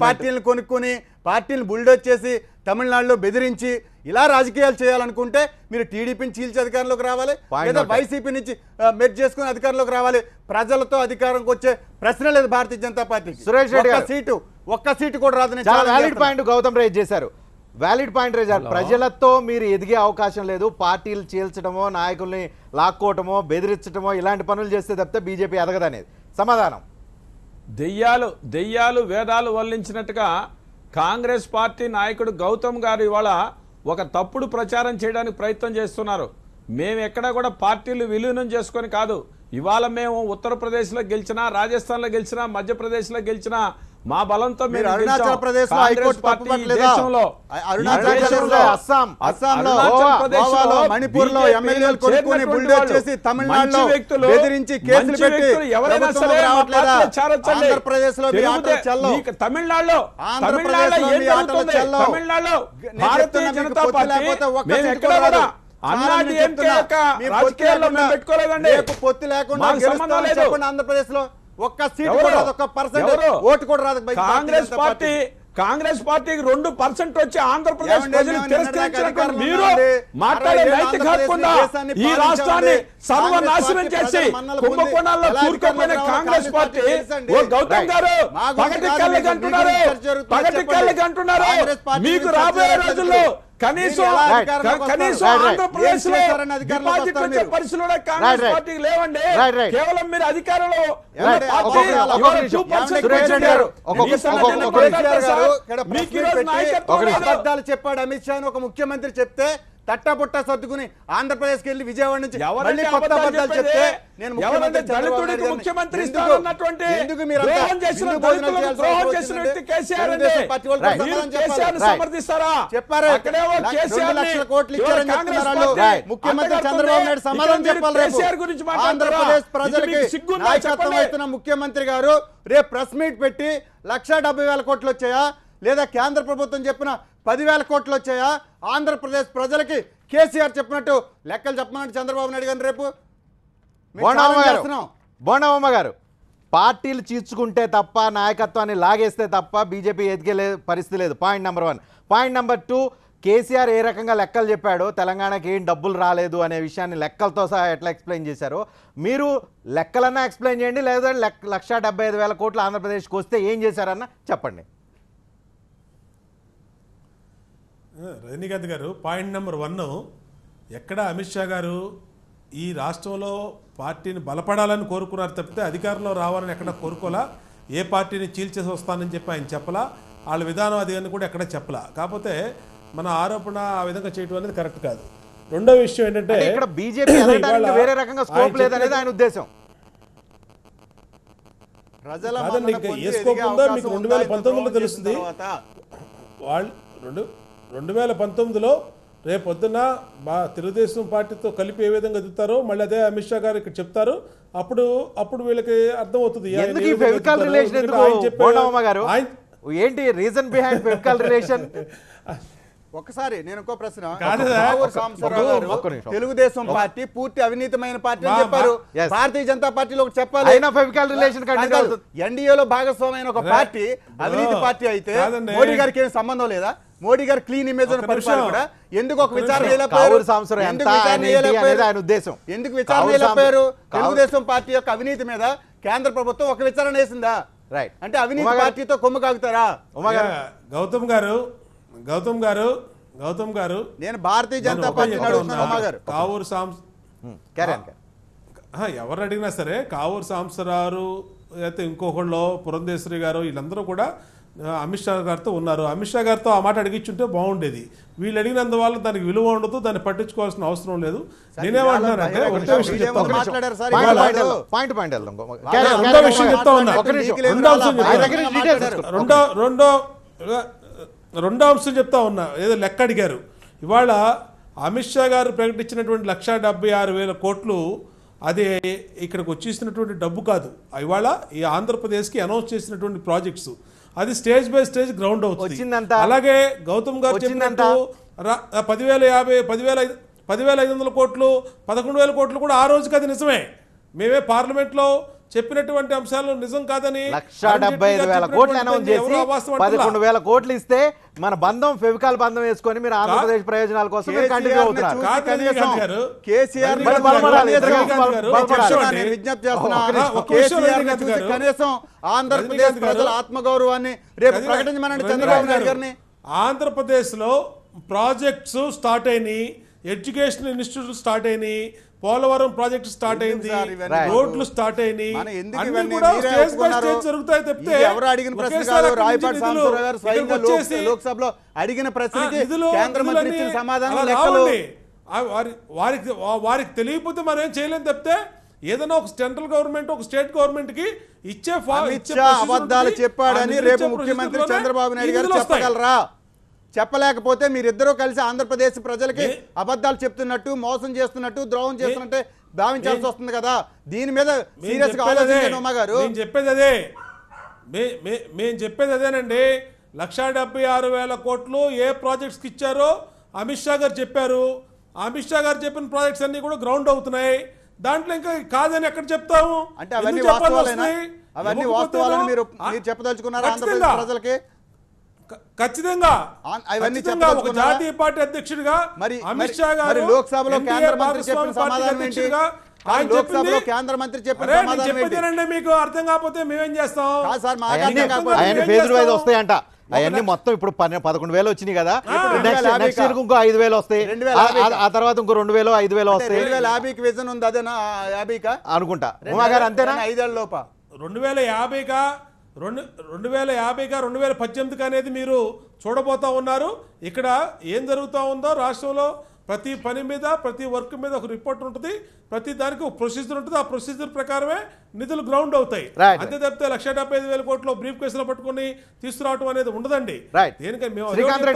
పార్టీలను కొనుక్కొని, పార్టీలను బుల్డోజ్ చేసి తమిళనాడులో బెదిరించి ఇలా రాజకీయాలు చేయాలనుకుంటే మీరు టీడీపీని చీల్చి అధికారంలోకి రావాలి, లేదా వైసీపీ నుంచి మెర్జ్ చేసుకుని అధికారంలోకి రావాలి. ప్రజలతో అధికారంకి వచ్చే ప్రశ్న లేదు భారతీయ జనతా పార్టీకి. సురేష్ రెడ్డి గారు ఒక్క సీటు కూడా రాదని వ్యాలిడ్ పాయింట్ గౌతమ్ రేజ్ చేశారు. వ్యాలిడ్ పాయింట్ రేజ్ చేశారు. ప్రజలతో మీరు ఎదిగే అవకాశం లేదు, పార్టీలు చీల్చడమో, నాయకుల్ని లాక్కోవటమో, బెదిరించడమో ఇలాంటి పనులు చేస్తే తప్పితే బీజేపీ ఎదగదనేది సమాధానం. దెయ్యాలు వేదాలు వల్లించినట్టుగా కాంగ్రెస్ పార్టీ నాయకుడు గౌతమ్ గారు ఇవాళ ఒక తప్పుడు ప్రచారం చేయడానికి ప్రయత్నం చేస్తున్నారు. మేము ఎక్కడా కూడా పార్టీలు విలీనం చేసుకొని కాదు. ఇవాళ మేము ఉత్తరప్రదేశ్లో గెలిచినా, రాజస్థాన్లో గెలిచినా, మధ్యప్రదేశ్లో గెలిచినా మా బలంతో మీరు అరుణాచల్ ప్రదేశ్ లో హైకోర్టు దేశంలో అస్సాంలో, గోవాలో, మణిపూర్లో ఎమ్మెల్యేలు కొనుక్కొని బుల్డోజ్ చేసి తమిళనాడులో బెదిరించి కేసులు పెట్టి ఎవరైనా సరే ఆంధ్రప్రదేశ్ లో తమిళనాడులో భారతీయ జనతా పార్టీ పొత్తు లేకుండా చెప్పండి. ఆంధ్రప్రదేశ్ లో ఒక్క సీటు కూడా రాదు, 1% ఓటు కూడా రాదు. కాంగ్రెస్ పార్టీకి 2% వచ్చి ఆంధ్రప్రదేశ్ ప్రజలు తిరస్కరించినటువంటి మీరు మాట్లాడే నైతిక హక్కుందా? ఈ రాష్ట్రాన్ని సర్వనాశనం చేసి కుంభకోణాల్లో కూరుకుపోయిన కాంగ్రెస్ పార్టీ గౌతమ్ గారు పగటి కళ్ళకి అంటున్నారు. మీకు రాబోయే రోజుల్లో కనీసం ఆంధ్రప్రదేశ్ లో డిపాజిట్ వచ్చే పరిస్థితులు కాంగ్రెస్ పార్టీకి లేవండి. కేవలం మీరు అధికారంలో అబద్ధాలు చెప్పాడు అమిత్ షా ఒక ముఖ్యమంత్రి చెప్తే తట్టపుట్ట సర్దుకుని ఆంధ్రప్రదేశ్కి వెళ్ళి విజయవాడ నుంచి కొత్త అబద్ధాలు చెప్తే నేను ముఖ్యమంత్రి చెప్పారు. 2 లక్షల కోట్లు ఇచ్చారని ముఖ్యమంత్రి చంద్రబాబు నాయుడు సమాధానం చెప్పాలి. రేపు ఆంధ్రప్రదేశ్ ప్రజలకి నాయకత్వం వహిస్తున్న ముఖ్యమంత్రి గారు రేపు ప్రెస్ మీట్ పెట్టి 1,70,000 కోట్లు వచ్చాయా, లేదా కేంద్ర ప్రభుత్వం చెప్పిన 10,000 కోట్లు వచ్చాయా, ఆంధ్రప్రదేశ్ ప్రజలకి కేసీఆర్ చెప్పినట్టు లెక్కలు చెప్పమని చంద్రబాబు నాయుడు గారు రేపు బోండమ్మ గారు పార్టీలు చీల్చుకుంటే తప్ప, నాయకత్వాన్ని లాగేస్తే తప్ప బీజేపీ ఎదిగే పరిస్థితి లేదు. Point number 1. Point number 2, KCR ఏ రకంగా లెక్కలు చెప్పాడో, తెలంగాణకి ఏం డబ్బులు రాలేదు అనే విషయాన్ని లెక్కలతో సహా ఎట్లా ఎక్స్ప్లెయిన్ చేశారో మీరు లెక్కలన్నా ఎక్స్ప్లెయిన్ చేయండి, లేదా 1,75,000 కోట్లు ఆంధ్రప్రదేశ్కి వస్తే ఏం చేశారన్నా చెప్పండి. రజనీకాంత్ గారు, పాయింట్ నెంబర్ 1, ఎక్కడ అమిత్ షా గారు ఈ రాష్ట్రంలో పార్టీని బలపడాలని కోరుకున్నారు తప్పితే అధికారంలో రావాలని ఎక్కడ కోరుకోలా. ఏ పార్టీని చీల్చేసి వస్తానని చెప్పి ఆయన చెప్పలా, వాళ్ళ విధానం అది అని కూడా ఎక్కడ చెప్పలా. కాకపోతే మన ఆరోపణ ఆ విధంగా చేయడం అనేది కరెక్ట్ కాదు. రెండో విషయం ఏంటంటే ఇక్కడ బీజేపీ వేరే రకంగా స్కోప్ లేదనేది ఆయన ఉద్దేశం. ఏ స్కోప్ ఉందో మీకు 2019లో తెలుస్తుంది. వాళ్ళు 2019లో రేపొద్దున తెలుగుదేశం పార్టీతో కలిపి ఏ విధంగా ఎదుగుతారో మళ్ళీ అదే అమిత్ షా గారు ఇక్కడ చెప్తారు. అప్పుడు వీళ్ళకి అర్థమవుతుంది ఏంటి రీజన్ బిహైండ్ ఫెవికల్ రిలేషన్. ఒకసారి నేను ఇంకో ప్రశ్న, తెలుగుదేశం పార్టీ పూర్తి అవినీతిమైన పార్టీ అని చెప్పారు. భారతీయ జనతా పార్టీలో ఒకటి చెప్పాలి, ఎన్డీఏలో భాగస్వామైన ఒక పార్టీ అవినీతి పార్టీ అయితే మోడీ గారికి ఏం సంబంధం లేదా? మోడీ గారు క్లీన్ ఇమేజ్ కూడా ఎందుకు ఒక విచారణ చేయలేకపోయారు? ఎందుకు విచారణ చేయలేకపోయారు? తెలుగుదేశం పార్టీ యొక్క అవినీతి మీద కేంద్ర ప్రభుత్వం ఒక విచారణ వేసిందా? అంటే అవినీతి పార్టీతో కొమ్ము కాగుతారా? గౌతమ్ గారు నేను భారతీయ జనతా పార్టీ కావూరు ఎవరు అడిగినా సరే కావూరు సాంబశివరావు అయితే ఇంకొకళ్ళు పురంధేశ్వరి గారు వీళ్ళందరూ కూడా అమిత్ షా గారితో ఉన్నారు. అమిత్ షా గారితో ఆ మాట అడిగించుంటే బాగుండేది. వీళ్ళు అడిగినందువల్ల దానికి విలువ ఉండదు, దాన్ని పట్టించుకోవాల్సిన అవసరం లేదు. నేనేమంటున్నానంటే రెండో విషయం చెప్తా ఉన్నా. ఏదో లెక్క అడిగారు. ఇవాళ అమిత్ షా గారు ప్రకటించినటువంటి 1,76,000 కోట్లు అది ఇక్కడికి వచ్చేసినటువంటి డబ్బు కాదు. ఇవాళ ఈ ఆంధ్రప్రదేశ్కి అనౌన్స్ చేసినటువంటి ప్రాజెక్ట్స్ అది స్టేజ్ బై స్టేజ్ గ్రౌండ్ అవుతుంది. అలాగే గౌతమ్ గారు చెప్పినట్టు 10,500 కోట్లు 11,000 కోట్లు కూడా ఆ రోజుకి అది నిజమే. మేమే పార్లమెంట్లో చెప్పినటువంటి అంశాలు నిజం కాదని 1,75,000 కోట్లు అనౌన్స్ చేసి 11,000 కోట్లు ఇస్తే మన బంధం ఫెవికాల్ బంధం వేసుకొని మీరు ఆంధ్రప్రదేశ్ ప్రయోజనాల కోసం కంటిన్యూ అవుతున్నారు. విజ్ఞప్తి చేస్తున్నా కనీసం ఆంధ్రప్రదేశ్ ప్రజల ఆత్మగౌరవాన్ని రేపు ప్రకటించమనండి చంద్రబాబు నాయుడు గారిని. ఆంధ్రప్రదేశ్ లో ప్రాజెక్ట్స్ స్టార్ట్ అయినాయి, ఎడ్యుకేషనల్ ఇన్స్టిట్యూట్ స్టార్ట్ అయినాయి, పోలవరం ప్రాజెక్ట్ స్టార్ట్ అయింది, రోడ్లు స్టార్ట్ అయినాయి, జరుగుతాయి తప్పితే ఎవరు అడిగిన ప్రశ్న కాదు. రాయపాటి సాంబశివరావు గారు స్వయంగా లోక్సభలో అడిగిన ప్రశ్నకి కేంద్ర మంత్రి ఇచ్చిన సమాధానం లెక్కలు వారికి తెలియకపోతే మనం ఏం చేయలేం తప్పితే ఏదైనా ఒక సెంట్రల్ గవర్నమెంట్ ఒక స్టేట్ గవర్నమెంట్ కి ఇచ్చే అబద్ధాలు చెప్పాడని రేపు ముఖ్యమంత్రి చంద్రబాబు నాయుడు గారు చెప్పగలరా? చెప్పలేకపోతే మీరిద్దరూ కలిసి ఆంధ్రప్రదేశ్ ప్రజలకి అబద్ధాలు చెప్తున్నట్టు, మోసం చేస్తున్నట్టు, ద్రోహం చేస్తున్నట్టు భావించాల్సి వస్తుంది కదా. దీని మీద సీరియస్ గా ఆలోచించండి ఉమా గారు. మేము చెప్పేది అదేనండి. 1,76,000 కోట్లు ఏ ప్రాజెక్ట్స్ కి ఇచ్చారో అమిత్ షా గారు చెప్పారు. అమిత్ షా గారు చెప్పిన ప్రాజెక్ట్స్ అన్ని కూడా గ్రౌండ్ అవుతున్నాయి. దాంట్లో ఇంకా కాదని ఎక్కడ చెప్తాము? అంటే అవన్నీ వాస్తవాలని మీరు చెప్పదలుచుకున్నారా ఆంధ్రప్రదేశ్ ప్రజలకి? ఖచ్చితంగా ఒక జాతీయ పార్టీ అధ్యక్షుడిగా అమిత్ షా గారు లోక్సభలో కేంద్ర మంత్రి చెప్పిన సమాధానం ఏంటి? లోక్సభలో కేంద్ర మంత్రి చెప్పిన సమాధానం ఏంటి? మీకు అర్థం కాకపోతే మేమేం చేస్తాం? వస్తాయంట అవన్నీ మొత్తం ఇప్పుడు 11,000 వచ్చినాయి కదా, నెక్స్ట్ ఇయర్ ఇంకో 5,000 వస్తాయి, ఆ తర్వాత ఇంకో 2,000 5,000 వస్తాయి. 2050కి విజన్ ఉంది అదేనా? 50కా అనుకుంటా ఉమా గారు, అంతేనా? 5 ఏళ్ల లోప 2050కా 2018 అనేది మీరు చూడబోతా ఉన్నారు. ఇక్కడ ఏం జరుగుతూ ఉందో రాష్ట్రంలో ప్రతి పని మీద ప్రతి వర్క్ మీద ఒక రిపోర్ట్ ఉంటుంది, ప్రతి దానికి ఒక ప్రొసీజర్ ఉంటుంది. ఆ ప్రొసీజర్ ప్రకారమే నిధులు గ్రౌండ్ అవుతాయి. అంతే తప్పితే 1,75,000 కోట్లు బ్రీఫ్ కేసులో పట్టుకుని తీసుకురావడం అనేది ఉండదండి. శ్రీకాంత్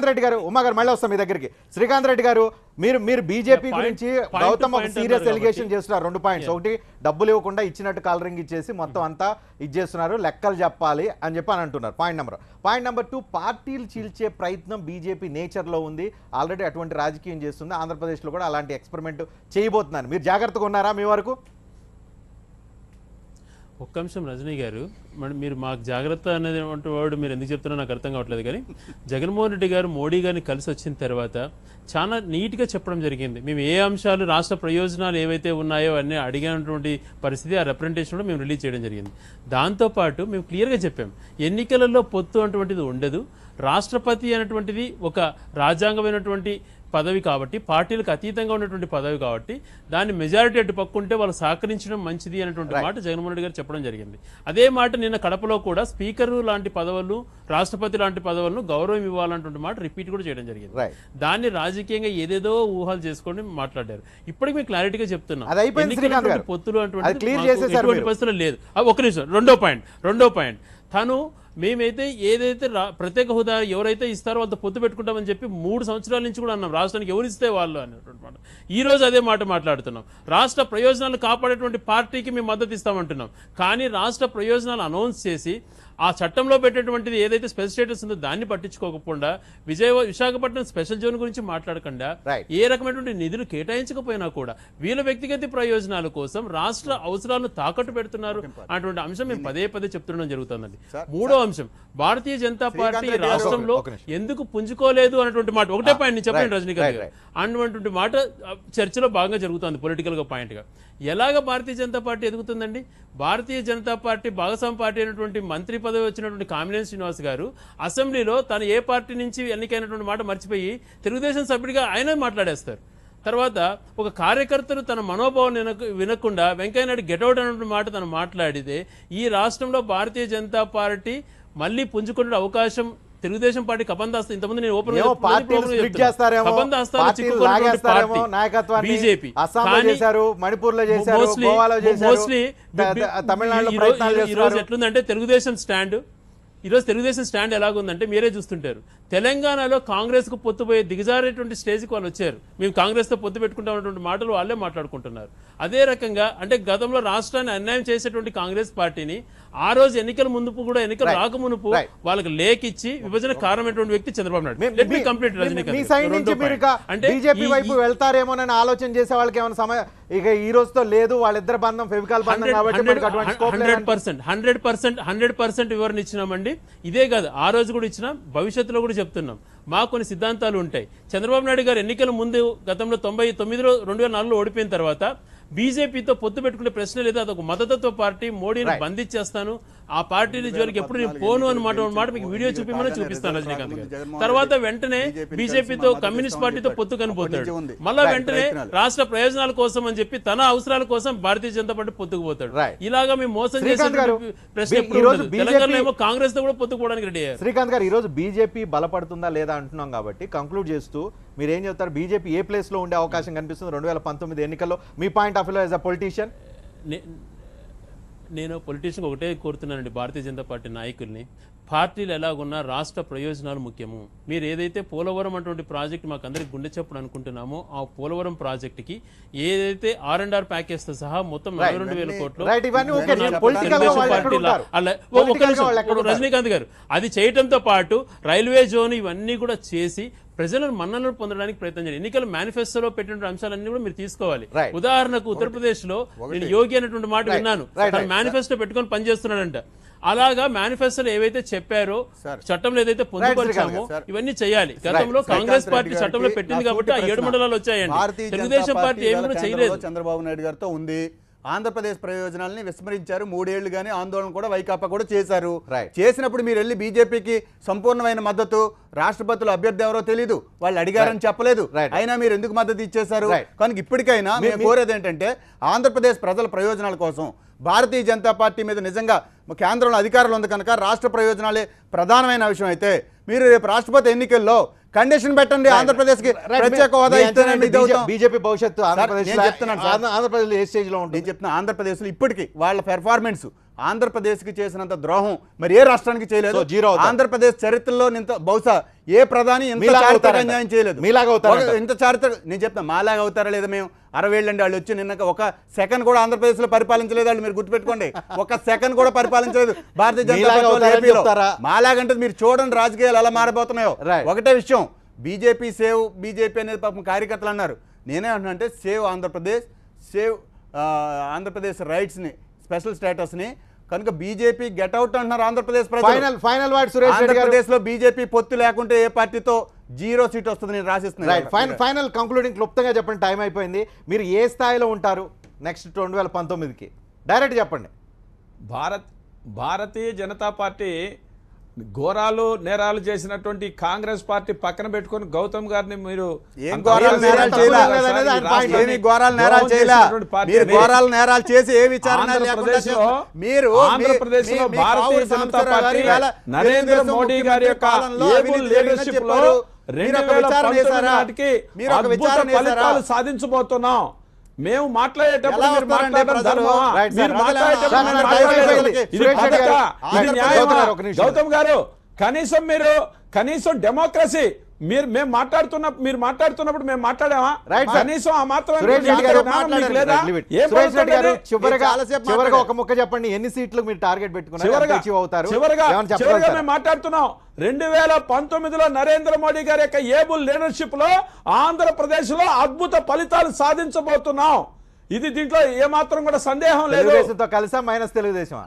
రెడ్డి గారు ఉమా గారు మళ్ళీ వస్తాం మీ దగ్గరికి. శ్రీకాంత్ రెడ్డి గారు, మీరు బీజేపీ గురించి గౌతమ్ ఒక సీరియస్ ఎలిగేషన్ చేస్తున్నారు. 2 పాయింట్స్. ఒకటి, డబ్బులు ఇవ్వకుండా ఇచ్చినట్టు కాలరింగ్ ఇచ్చేసి మొత్తం అంతా ఇచ్చేస్తున్నారు, లెక్కలు చెప్పాలి అని చెప్పి అని అంటున్నారు. పాయింట్ నెంబర్ 2, పార్టీలు చీల్చే ప్రయత్నం బీజేపీ నేచర్లో ఉంది. ఆల్రెడీ అటువంటి రాజకీయం చేస్తుంది. ఆంధ్రప్రదేశ్లో కూడా అలాంటి ఎక్స్పెరిమెంట్ చేయబోతున్నారు. మీరు జాగ్రత్తగా ఉన్నారా మీ వరకు? ఒక్క అంశం రజనీ గారు, మీరు మాకు జాగ్రత్త అనేది వాడు మీరు ఎందుకు చెప్తున్నా నాకు అర్థం కావట్లేదు. కానీ జగన్మోహన్ రెడ్డి గారు మోడీ గారిని కలిసి వచ్చిన తర్వాత చాలా నీట్గా చెప్పడం జరిగింది. మేము ఏ అంశాలు రాష్ట్ర ప్రయోజనాలు ఏవైతే ఉన్నాయో అన్నీ అడిగినటువంటి పరిస్థితి ఆ రిప్రజెంటేషన్ కూడా మేము రిలీజ్ చేయడం జరిగింది. దాంతోపాటు మేము క్లియర్గా చెప్పాం, ఎన్నికలలో పొత్తు అటువంటిది ఉండదు. రాష్ట్రపతి అనేటువంటిది ఒక రాజ్యాంగమైనటువంటి పదవి కాబట్టి, పార్టీలకు అతీతంగా ఉన్నటువంటి పదవి కాబట్టి దాన్ని మెజారిటీ అటు పక్కుంటే వాళ్ళు సహకరించడం మంచిది అనేటువంటి మాట జగన్మోహన్ రెడ్డి గారు చెప్పడం జరిగింది. అదే మాట నిన్న కడపలో కూడా స్పీకర్ లాంటి పదవులు, రాష్ట్రపతి లాంటి పదవులను గౌరవం ఇవ్వాలన్నటువంటి మాట రిపీట్ కూడా చేయడం జరిగింది. దాన్ని రాజకీయంగా ఏదేదో ఊహలు చేసుకొని మాట్లాడారు. ఇప్పటికి మేము క్లారిటీగా చెప్తున్నాం, పొత్తులు అటువంటి పరిస్థితులు లేదు. ఒక నిమిషం, రెండో పాయింట్ తను మేమైతే ఏదైతే ప్రత్యేక హోదా ఎవరైతే ఇస్తారో వాళ్ళతో పొత్తు పెట్టుకుంటామని చెప్పి 3 సంవత్సరాల నుంచి కూడా అన్నాం. రాష్ట్రానికి ఎవరు ఇస్తే వాళ్ళు అనేటువంటి మాట. ఈ రోజు అదే మాట మాట్లాడుతున్నాం. రాష్ట్ర ప్రయోజనాలు కాపాడేటువంటి పార్టీకి మేము మద్దతు ఇస్తామంటున్నాం. కానీ రాష్ట్ర ప్రయోజనాలు అనౌన్స్ చేసి ఆ చట్టంలో పెట్టేటువంటిది ఏదైతే స్పెషల్ స్టేటస్ ఉందో దాన్ని పట్టించుకోకుండా విశాఖపట్నం స్పెషల్ జోన్ గురించి మాట్లాడకుండా ఏ రకమైనటువంటి నిధులు కేటాయించకపోయినా కూడా వీళ్ళ వ్యక్తిగత ప్రయోజనాల కోసం రాష్ట్ర అవసరాలను తాకట్టు పెడుతున్నారు అటువంటి అంశం మేము పదే చెప్తుండడం జరుగుతుందండి. మూడో అంశం, భారతీయ జనతా పార్టీ రాష్ట్రంలో ఎందుకు పుంజుకోలేదు అన్నటువంటి మాట. ఒకటే పాయింట్ నేను చెప్పండి రజనీకాంత్ గారు, అన్నటువంటి మాట చర్చలో భాగంగా జరుగుతుంది పొలిటికల్ గా పాయింట్ గా. ఎలాగ భారతీయ జనతా పార్టీ ఎదుగుతుందండి? భారతీయ జనతా పార్టీ భాగస్వామి పార్టీ అయినటువంటి మంత్రి పదవి వచ్చినటువంటి కామినేని శ్రీనివాస్ గారు అసెంబ్లీలో తను ఏ పార్టీ నుంచి ఎన్నికైనటువంటి మాట మర్చిపోయి తెలుగుదేశం సభ్యుడిగా ఆయన మాట్లాడేస్తారు. తర్వాత ఒక కార్యకర్తలు తన మనోభావం వినకుండా వెంకయ్యనాయుడు గెటౌట్ అన్నటువంటి మాట తను మాట్లాడితే ఈ రాష్ట్రంలో భారతీయ జనతా పార్టీ మళ్ళీ పుంజుకునే అవకాశం తెలుగుదేశం పార్టీ కబందాస్తా. ఇంతమంది నేను ఓపెన్ బీజేపీ ఈ రోజు ఎట్లుందంటే తెలుగుదేశం స్టాండ్ ఈరోజు తెలుగుదేశం స్టాండ్ ఎలాగుందంటే మీరే చూస్తుంటారు. తెలంగాణలో కాంగ్రెస్కు పొత్తుపోయే దిగజారేటువంటి స్టేజ్కి వాళ్ళు వచ్చారు. మేము కాంగ్రెస్తో పొత్తు పెట్టుకుంటామన్నటువంటి మాటలు వాళ్ళే మాట్లాడుకుంటున్నారు. అదే రకంగా అంటే గతంలో రాష్ట్రాన్ని అన్యాయం చేసేటువంటి కాంగ్రెస్ పార్టీని ఆ రోజు ఎన్నికల ముందుపు కూడా ఎన్నికలు రాకమునుపు వాళ్ళకి లేఖిచ్చి విభజన కారణమైనటువంటి వ్యక్తి Chandrababu Naidu. Let me complete Rajinikanth. అంటే బీజేపీ వైపు వెళ్తారేమోనని ఆలోచన చేసే వాళ్ళకి ఏమైనా సమయం ఇక ఈ రోజుతో లేదు, వాళ్ళిద్దరు బంధం ఫెవికాల్ బంధం కాబట్టి 100% వివరణ ఇచ్చినామండి. ఇదే కాదు, ఆ రోజు కూడా ఇచ్చినాం, భవిష్యత్తులో కూడా చెప్తున్నాం. మాకు కొన్ని సిద్ధాంతాలు ఉంటాయి. చంద్రబాబు నాయుడు గారు ఎన్నికల ముందు గతంలో 99లో 2004లో ఓడిపోయిన తర్వాత బీజేపీతో పొత్తు పెట్టుకునే ప్రశ్న లేదు, అదొక మద్దతత్వ పార్టీ, మోడీని బంధించేస్తాను, ఆ పార్టీని జోలికి ఎప్పుడు నేను పోను అన్నమాట మీకు వీడియో చూపిమని చూపిస్తాను రజనీకాంత్ గారు. తర్వాత వెంటనే బీజేపీతో కమ్యూనిస్ట్ పార్టీతో పొత్తు కనిపోతాడు. మళ్ళా వెంటనే రాష్ట్ర ప్రయోజనాల కోసం అని చెప్పి తన అవసరాల కోసం భారతీయ జనతా పార్టీ పొత్తుకుపోతాడు. ఇలాగా మేము మోసం చేసే ప్రశ్న తెలంగాణలో ఏమో కాంగ్రెస్ తో కూడా పొత్తుకోవడానికి రెడీ అయ్యారు. శ్రీకాంత్ గారు, ఈ రోజు బీజేపీ బలపడుతుందా లేదా అంటున్నాం కాబట్టి కంక్లూడ్ చేస్తూ మీరు ఏం చెప్తారు? బీజేపీ ఏ ప్లేస్ లో ఉండే అవకాశం కనిపిస్తుంది 2019 ఎన్నికల్లో మీ point of view as a politician? నేను పొలిటీషియన్ ఒకటే కోరుతున్నానండి, భారతీయ జనతా పార్టీ నాయకుల్ని, పార్టీలు ఎలాగున్నా రాష్ట్ర ప్రయోజనాలు ముఖ్యము. మీరు ఏదైతే పోలవరం అటువంటి ప్రాజెక్ట్ మాకు అందరికి గుండె చప్పుడు అనుకుంటున్నామో ఆ పోలవరం ప్రాజెక్టుకి ఏదైతే R&R ప్యాకేజ్ తో సహా మొత్తం 42,000 కోట్లు రజనీకాంత్ గారు అది చేయడంతో పాటు రైల్వే జోన్ ఇవన్నీ కూడా చేసి ప్రజలను మన్ననలు పొందడానికి ప్రయత్నం చేయాలి. ఎన్నికల మేనిఫెస్టోలో పెట్టిన అంశాలన్నీ కూడా మీరు తీసుకోవాలి. ఉదాహరణకు ఉత్తరప్రదేశ్ లో నేను యోగి అనేటువంటి మాట విన్నాను, మేనిఫెస్టో పెట్టుకొని పనిచేస్తున్నాడంట. అలాగా మేనిఫెస్టోలో ఏవైతే చెప్పారో, చట్టంలో ఏదైతే పొందుపరిచామో ఇవన్నీ చేయాలి. గతంలో కాంగ్రెస్ పార్టీ చట్టంలో పెట్టింది కాబట్టి ఆ 7 మండలాలు వచ్చాయండి. తెలుగుదేశం పార్టీ ఏమి కూడా చేయలేదు. చంద్రబాబు నాయుడు గారితో ఉంది, ఆంధ్రప్రదేశ్ ప్రయోజనాలని విస్మరించారు. 3 ఏళ్లు గానీ ఆందోళన కూడా వైకాపా కూడా చేశారు. చేసినప్పుడు మీరు వెళ్ళి బీజేపీకి సంపూర్ణమైన మద్దతు, రాష్ట్రపతులు అభ్యర్థి ఎవరో తెలీదు, వాళ్ళు అడిగారని చెప్పలేదు, అయినా మీరు ఎందుకు మద్దతు ఇచ్చేశారు? కనుక ఇప్పటికైనా మేము కోరేది ఏంటంటే ఆంధ్రప్రదేశ్ ప్రజల ప్రయోజనాల కోసం భారతీయ జనతా పార్టీ మీద నిజంగా కేంద్రంలో అధికారులు ఉంది కనుక రాష్ట్ర ప్రయోజనాలే ప్రధానమైన విషయం అయితే మీరు రేపు రాష్ట్రపతి ఎన్నికల్లో కండిషన్ పెట్టండి, ఆంధ్రప్రదేశ్ కి ప్రత్యేక హోదా ఇస్తేనే బీజేపీ భవిష్యత్తు ఆంధ్రప్రదేశ్ ఏ స్టేజ్ లో ఉంటుంది చెప్తున్నా. ఆంధ్రప్రదేశ్ లో ఇప్పటికీ వాళ్ళ పెర్ఫార్మెన్స్ ఆంధ్రప్రదేశ్ కి చేసినంత ద్రోహం మరి ఏ రాష్ట్రానికి చేయలేదు. ఆంధ్రప్రదేశ్ చరిత్రలో బహుశా ఏ ప్రధాని ఇంత చారిత్రక అన్యాయం చేయలేదు. ఇంత చారిత్రక నేను చెప్తున్నా, మాలాగా అవుతారా లేదా? మేము 60 ఏళ్ళండి వాళ్ళు వచ్చి నిన్న ఒక సెకండ్ కూడా ఆంధ్రప్రదేశ్ లో పరిపాలించలేదు వాళ్ళు, మీరు గుర్తుపెట్టుకోండి. ఒక సెకండ్ కూడా పరిపాలించలేదు భారతీయ జనతా పార్టీ. మాలాగంటే మీరు చూడండి రాజకీయాలు ఎలా మారిపోతున్నాయో. ఒకటే విషయం, బీజేపీ సేవ్ బీజేపీ అనేది పాపం కార్యకర్తలు అన్నారు. నేనే అంటున్నా అంటే save Andhra Pradesh, save Andhra Pradesh rights ని, స్పెషల్ స్టేటస్ ని. కనుక బీజేపీ గెట్ అవుట్ అంటున్నారు ఆంధ్రప్రదేశ్ ఆంధ్రప్రదేశ్ లో బీజేపీ పొత్తు లేకుంటే ఏ పార్టీతో 0 సీట్ వస్తుంది నేను రాసిస్తున్నాను. ఫైనల్ కంక్లూడింగ్ క్లుప్తంగా చెప్పండి, టైం అయిపోయింది. మీరు ఏ స్థాయిలో ఉంటారు నెక్స్ట్ 2019కి? డైరెక్ట్ చెప్పండి. భారతీయ జనతా పార్టీ ఘోరాలు నేరాలు చేసినటువంటి కాంగ్రెస్ పార్టీ పక్కన పెట్టుకుని గౌతమ్ గారిని మీరు ఆంధ్రప్రదేశ్ లో భారతీయ జనతా పార్టీ నరేంద్ర మోడీ గారి యొక్క లీడర్షిప్ లో 2019 నాటికి అద్భుత ఫలితాలు సాధించబోతున్నాం. మేము మాట్లాడేటప్పుడు గౌతమ్ గారు కనీసం డెమోక్రసీ మీరు మాట్లాడుతున్నప్పుడు మేము మాట్లాడామా? కనీసం ఆ మాత్రం చివరిగా ఒక ముక్క చెప్పండి, ఎన్ని సీట్లు మీరు టార్గెట్ పెట్టుకున్నారు? చివరిగా మేము మాట్లాడుతున్నాం 2019లో నరేంద్ర మోడీ గారి యొక్క ఏబుల్ లీడర్షిప్ లో ఆంధ్రప్రదేశ్ లో అద్భుత ఫలితాలు సాధించబోతున్నాం. ఇది దీంట్లో ఏమాత్రం కూడా సందేహం లేదు. తెలుగుదేశంతో కలిసా మైనస్ తెలుగుదేశమా?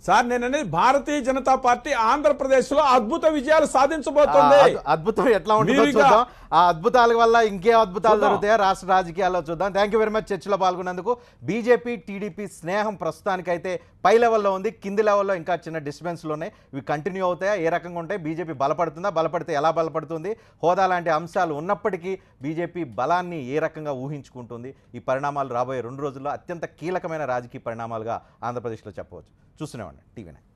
సార్ నేను అనేది భారతీయ జనతా పార్టీ ఆంధ్రప్రదేశ్ లో అద్భుత విజయాలు సాధించబోతోంది. అద్భుతం ఎట్లా ఉంటుందో చూద్దాం. ఆ అద్భుతాల వల్ల ఇంకే అద్భుతాలు జరుగుతాయో రాష్ట్ర రాజకీయాల్లో చూద్దాం. థ్యాంక్ యూ వెరీ మచ్ చర్చలో పాల్గొన్నందుకు. బీజేపీ టీడీపీ స్నేహం ప్రస్తుతానికైతే పై లెవెల్లో ఉంది, కింది లెవెల్లో ఇంకా చిన్న డిస్టర్బెన్స్లు ఉన్నాయి. ఇవి కంటిన్యూ అవుతాయా? ఏ రకంగా ఉంటాయి? బీజేపీ బలపడుతుందా? బలపడితే ఎలా బలపడుతుంది? హోదా లాంటి అంశాలు ఉన్నప్పటికీ బీజేపీ బలాన్ని ఏ రకంగా ఊహించుకుంటుంది? ఈ పరిణామాలు రాబోయే 2 రోజుల్లో అత్యంత కీలకమైన రాజకీయ పరిణామాలుగా ఆంధ్రప్రదేశ్లో చెప్పవచ్చు. చూస్తూనే ఉండండి టీవీ9.